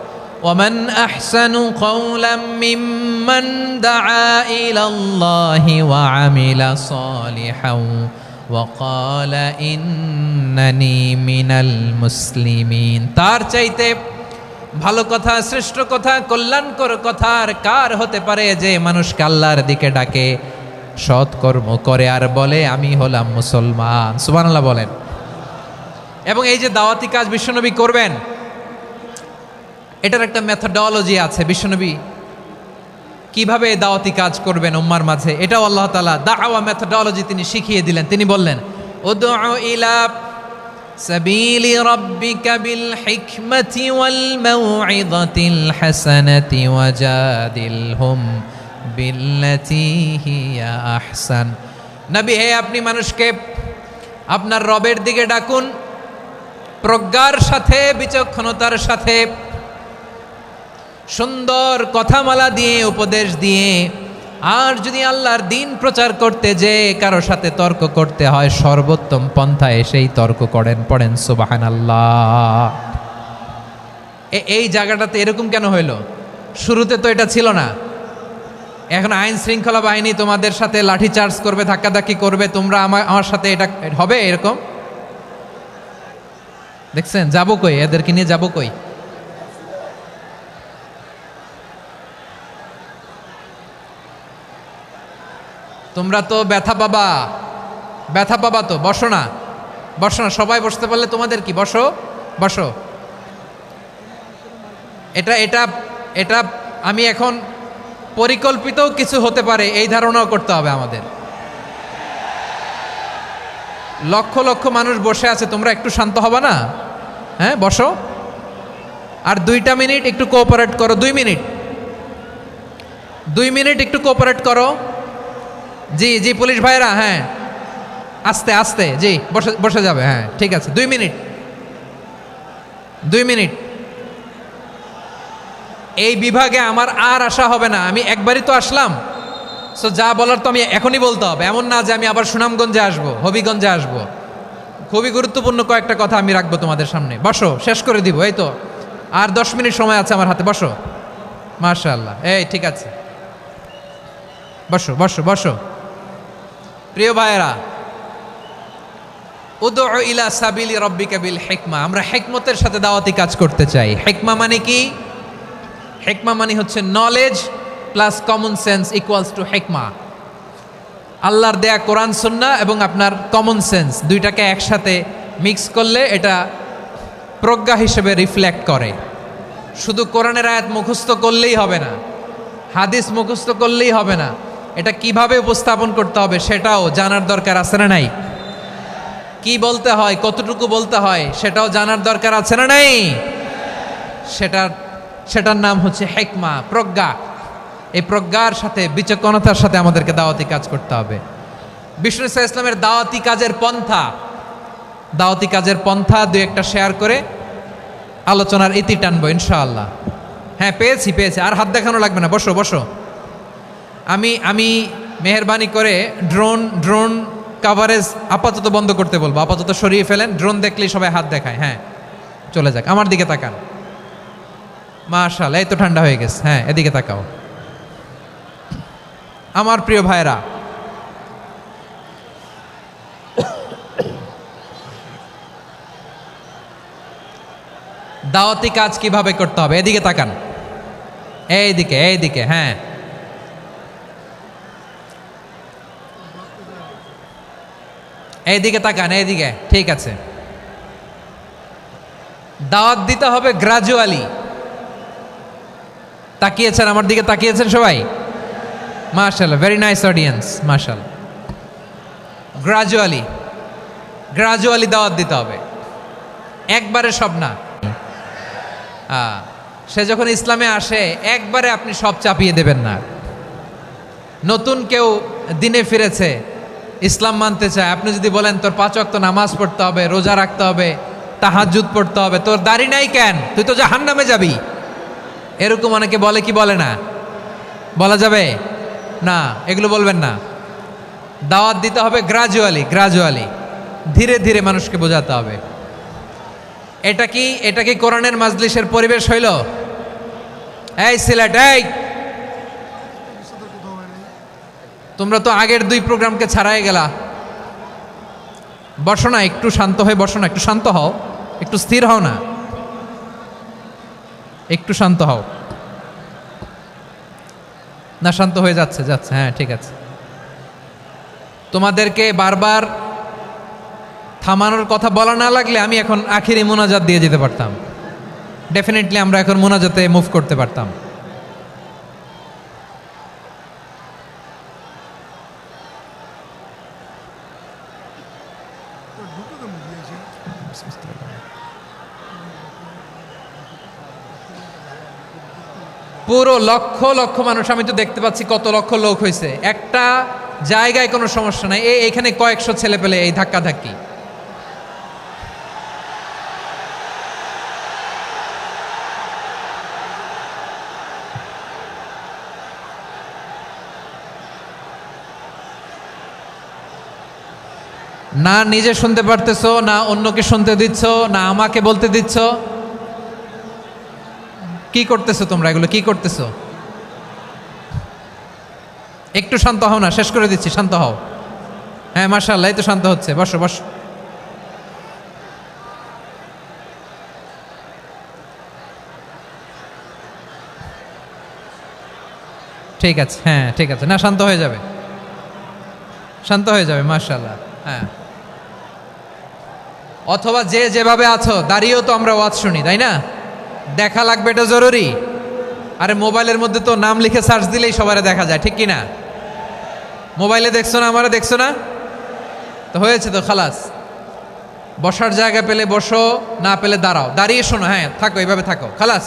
ওয়ামান আহসানু কাওলাম মিম্মান দাআ ইলাল্লাহি ওয়া আমিলা সালিহান ওয়া ক্বালা ইন্নানি মিনাল মুসলিমিন। তার চাইতে ভালো কথা, শ্রেষ্ঠ কথা, কল্যাণকর কথা আর কার হতে পারে যে মানুষকে আল্লাহর দিকে ডাকে, সৎকর্ম করে আর বলে আমি হলাম মুসলমান। সুবহানাল্লাহ বলেন। এবং এই যে দাওয়াতি কাজ বিশ্বনবী করবেন, এটার একটা মেথডোলজি আছে। বিশ্বনবী কিভাবে দাওয়াতি কাজ করবেন উম্মার মাঝে, এটাও আল্লাহ তাআলা দাওয়া মেথডোলজি তিনি শিখিয়ে দিলেন। তিনি বললেন, উদউ ইলা সাবিলি রাব্বিকা বিল হিকমাতি ওয়াল মাউইযাতিল হাসানাতি ওয়াজাদিলহুম বিল্লাতী হিয়া আহসান। নবী হে, আপনি মানুষকে আপনার রবের দিকে ডাকুন প্রজ্ঞার সাথে, বিচক্ষণতার সাথে, সুন্দর কথামালা দিয়ে, উপদেশ দিয়ে। আর যদি আল্লাহর দিন প্রচার করতে যে কারো সাথে তর্ক করতে হয়, সর্বোত্তম পন্থায় সেই তর্ক করেন। পড়েন সুবহানাল্লাহ। এই জায়গাটাতে এরকম কেন হইল? শুরুতে তো এটা ছিল না। এখন আইন শৃঙ্খলা বাহিনী তোমাদের সাথে লাঠি চার্জ করবে, ধাক্কাধাক্কি করবে, তোমরা আমার সাথে এটা হবে এরকম? দেখছেন যাবো কই? এদেরকে নিয়ে যাবো কই? তোমরা তো ব্যথা পাবা, ব্যথা পাবা তো। বসো না, বসো না, সবাই বসতে পারলে তোমাদের কি? বসো, বসো। এটা এটা এটা আমি এখন পরিকল্পিত কিছু হতে পারে এই ধারণাও করতে হবে আমাদের। লক্ষ লক্ষ মানুষ বসে আছে, তোমরা একটু শান্ত হবা না? হ্যাঁ, বসো। আর 2টা মিনিট একটু কোঅপারেট করো। 2 মিনিট, 2 মিনিট একটু কোঅপারেট করো। জি জি পুলিশ ভাইরা, হ্যাঁ আস্তে আস্তে, জি বসে বসে যাবে। হ্যাঁ ঠিক আছে, 2 মিনিট, 2 মিনিট। এই বিভাগে আমার আর আসা হবে না, আমি একবারই তো আসলাম। সো যা বলার তো আমি এখনই বলতে হবে, এমন না যে আমি আবার সুনামগঞ্জে আসবো, হবিগঞ্জে আসবো। খুবই গুরুত্বপূর্ণ কয়েকটা কথা আমি রাখবো তোমাদের সামনে। বসো, শেষ করে দিব। এই তো আর 10 মিনিট সময় আছে আমার হাতে। বসো, মাশাআল্লাহ। এই ঠিক আছে, বসো বসো বসো। প্রিয় ভাইয়েরা, উদউ ইলা সাবিলি রাব্বিকা বিল হিকমা, আমরা হিকমতের সাথে দাওয়াতি কাজ করতে চাই। হিকমা মানে কি? হিকমা মানে হচ্ছে knowledge plus common sense equals to হিকমা। আল্লাহর দেয়া কোরআন সুন্নাহ এবং আপনার কমন সেন্স, দুইটাকে একসাথে মিক্স করলে এটা প্রজ্ঞা হিসেবে রিফ্লেক্ট করে। শুধু কোরআনের আয়াত মুখস্থ করলেই হবে না, হাদিস মুখস্থ করলেই হবে না, এটা কিভাবে উপস্থাপন করতে হবে সেটাও জানার দরকার আছে না নাই? কি বলতে হয়, কতটুকু বলতে হয় সেটাও জানার দরকার আছে না নাই? সেটার নাম হচ্ছে হিকমা, প্রজ্ঞা। এই প্রজ্ঞার সাথে, বিচক্ষণতার সাথে আমাদেরকে দাওয়াতি কাজ করতে হবে। বিষ্ণু ইসা ইসলামের দাওয়াতি কাজের পন্থা 2-1টা শেয়ার করে আলোচনার ইতি টানবো ইনশাআল্লাহ। হ্যাঁ পেয়েছি, আর হাত দেখানো লাগবে না। বসো বসো। আমি মেহেরবানি করে ড্রোন কাভারেজ আপাতত বন্ধ করতে বলবো, আপাতত সরিয়ে ফেলেন। ড্রোন দেখলেই সবাই হাত দেখায়। হ্যাঁ চলে যাক, আমার দিকে তাকান। মাশাআল্লাহ, এই তো ঠান্ডা হয়ে গেছে। হ্যাঁ এদিকে তাকাও। আমার প্রিয় ভাইরা, দাওয়াতি কাজ কিভাবে করতে হবে এদিকে তাকান। এইদিকে, হ্যাঁ এইদিকে তাকান, এইদিকে। ঠিক আছে, দাওয়াত দিতে হবে গ্রাজুয়ালি। তাকিয়েছেন আমার দিকে, তাকিয়েছেন সবাই? মাশাআল্লাহ, ভেরি নাইস অডিয়েন্স, মাশাআল্লাহ। গ্রাজুয়ালি দাওয়াত দিতে হবে, একবারে সব না। সে যখন ইসলামে আসে একবারে আপনি সব চাপিয়ে দেবেন না। নতুন কেউ দিনে ফিরেছে, ইসলাম মানতে চায়, আপনি যদি বলেন তোর 5 ওয়াক্ত নামাজ পড়তে হবে, রোজা রাখতে হবে, তাহাজ্জুদ পড়তে হবে, তোর দাড়ি নাই কেন, তুই তো জাহান্নামে যাবি। এরকম অনেকে বলে কি বলে না? বলা যাবে না, এগুলো বলবেন না। দাওয়াত দিতে হবে গ্রাজুয়ালি, ধীরে ধীরে মানুষকে বোঝাতে হবে। এটা কি কোরআনের মাজলিসের পরিবেশ হইল? এই সিলেট, এই তোমরা তো আগের 2 প্রোগ্রামকে ছাড়াই গেলা। বসো না, একটু শান্ত হয়ে বসো না, একটু শান্ত হও, একটু স্থির হও না, একটু শান্ত হও না। শান্ত হয়ে যাচ্ছে, হ্যাঁ ঠিক আছে। তোমাদেরকে বারবার থামানোর কথা বলা না লাগলে আমি এখন আখিরি মোনাজাত দিয়ে যেতে পারতাম। ডেফিনেটলি আমরা এখন মোনাজাতে মুভ করতে পারতাম। পুরো লক্ষ লক্ষ মানুষ, আমি তো দেখতে পাচ্ছি কত লক্ষ লোক হয়েছে। একটা জায়গায় কোনো সমস্যা নাই, এখানে কয়েকশো ছেলে পেলে এই ধাক্কা ধাক্কি। না নিজে শুনতে পারতেছো, না অন্যকে শুনতে দিচ্ছ, না আমাকে বলতে দিচ্ছ। কি করতেছো তোমরা? এগুলো কি করতেছো? একটু শান্ত হও না, শেষ করে দিচ্ছি, শান্ত হও। হ্যাঁ মাশাআল্লাহ, এই তো শান্ত হচ্ছে। বসো বসো। ঠিক আছে, হ্যাঁ ঠিক আছে, না শান্ত হয়ে যাবে, শান্ত হয়ে যাবে মাশাআল্লাহ। হ্যাঁ, অথবা যে যেভাবে আছো দাঁড়িয়েও তো আমরা ওয়াজ শুনি, তাই না? দেখা লাগবে, এটা জরুরি। আরে মোবাইলের মধ্যে তো নাম লিখে সার্চ দিলেই সবারে দেখা যায়, ঠিক কি না? মোবাইলে দেখছো না, আমারে দেখছো না, তো হয়েছে তো, খালাস। বসার জায়গা পেলে বসো, না পেলে দাঁড়াও, দাঁড়িয়ে শোনো। হ্যাঁ থাকো, এইভাবে থাকো, খালাস।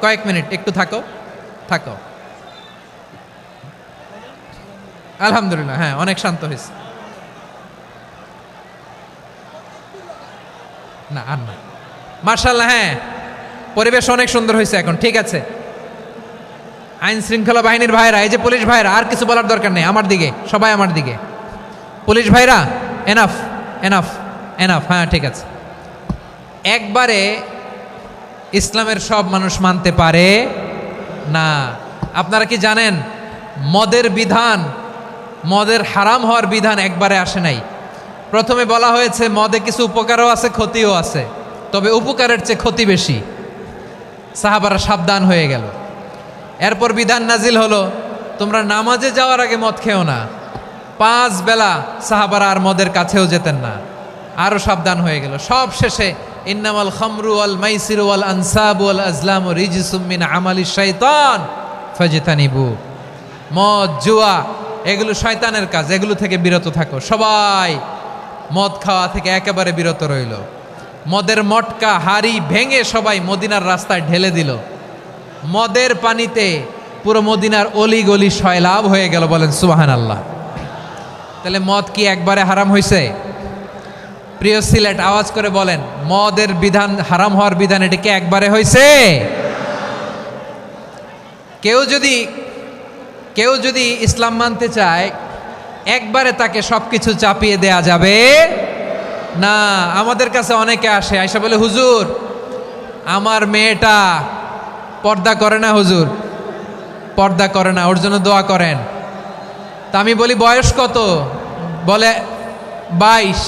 কয়েক মিনিট একটু থাকো। আলহামদুলিল্লাহ, হ্যাঁ অনেক শান্ত হয়েছে। না আর না, মাশাআল্লাহ, হ্যাঁ পরিবেশ অনেক সুন্দর হয়েছে এখন, ঠিক আছে। আইন শৃঙ্খলা বাহিনীর ভাইরা, এই যে পুলিশ ভাইরা, আর কিছু বলার দরকার নেই, আমার দিকে সবাই, আমার দিকে। পুলিশ ভাইরা এনাফ এনাফ এনাফ, হ্যাঁ ঠিক আছে। একবারে ইসলামের সব মানুষ মানতে পারে না। আপনারা কি জানেন মদের বিধান, মদের হারাম হওয়ার বিধান একবারে আসে নাই। প্রথমে বলা হয়েছে মদে কিছু উপকারও আছে, ক্ষতিও আছে, তবে উপকারের চেয়ে ক্ষতি বেশি। সাহাবারা সাবধান হয়ে গেল। এরপর বিধান নাজিল হলো, তোমরা নামাজে যাওয়ার আগে মদ খেও না। 5 বেলা সাহাবারা আর মদের কাছেও যেতেন না, আরো সাবধান হয়ে গেল। সব শেষে ইন্নামাল খামরু ওয়াল মাইসিরু ওয়াল আনসাবু ওয়াল আজলামু রিজসুম মিন আমালিশ শাইতান ফাজতানিবু। মদ, জুয়া এগুলো শয়তানের কাজ, এগুলো থেকে বিরত থাকো। সবাই মদ খাওয়া থেকে একেবারে বিরত রইল। মদের মটকা হাড়ি ভেঙে সবাই মদিনার রাস্তায় ঢেলে দিল। মদের পানিতে পুরো মদিনার অলি গলি সয়লাভ হয়ে গেল। বলেন সুবহানাল্লাহ। তাহলে মদ কি একবারে হারাম হয়েছে? প্রিয় সিলেট, আওয়াজ করে বলেন, মদের বিধান, হারাম হওয়ার বিধান এটা কি একবারে হয়েছে? কেউ যদি ইসলাম মানতে চায়, একবারে তাকে সবকিছু চাপিয়ে দেয়া যাবে না। আমাদের কাছে অনেকে আসে, আয়সা বলে, হুজুর আমার মেয়েটা পর্দা করে না, হুজুর পর্দা করে না, ওর জন্য দোয়া করেন। তা আমি বলি বয়স কত? বলে 22।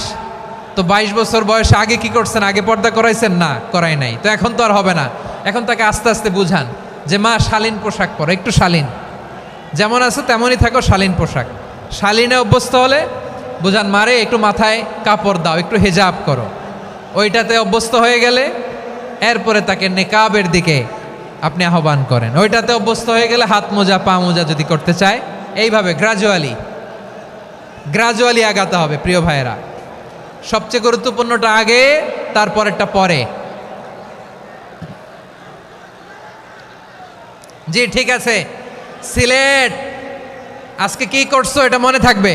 তো 22 বছর বয়সে আগে কি করছেন? আগে পর্দা করাইছেন? না, করাই নাই। তো এখন তো আর হবে না। এখন তাকে আস্তে আস্তে বুঝান যে মা শালীন পোশাক পরো, একটু শালীন, যেমন আছে তেমনই থাকো, শালীন পোশাক। শালীনে অভ্যস্ত হলে বুঝান, মারে একটু মাথায় কাপড় দাও, একটু হেজাব করো। ওইটাতে অভ্যস্ত হয়ে গেলে এরপরে তাকে নেকাবের দিকে আপনি আহ্বান করেন। ওইটাতে অভ্যস্ত হয়ে গেলে হাত মোজা, পা মোজা যদি করতে চায়, এইভাবে গ্রাজুয়ালি আগাতে হবে। প্রিয় ভাইয়েরা, সবচেয়ে গুরুত্বপূর্ণটা আগে, তারপরেরটা পরে। জি ঠিক আছে। সিলেট আজকে কি করছো এটা মনে থাকবে।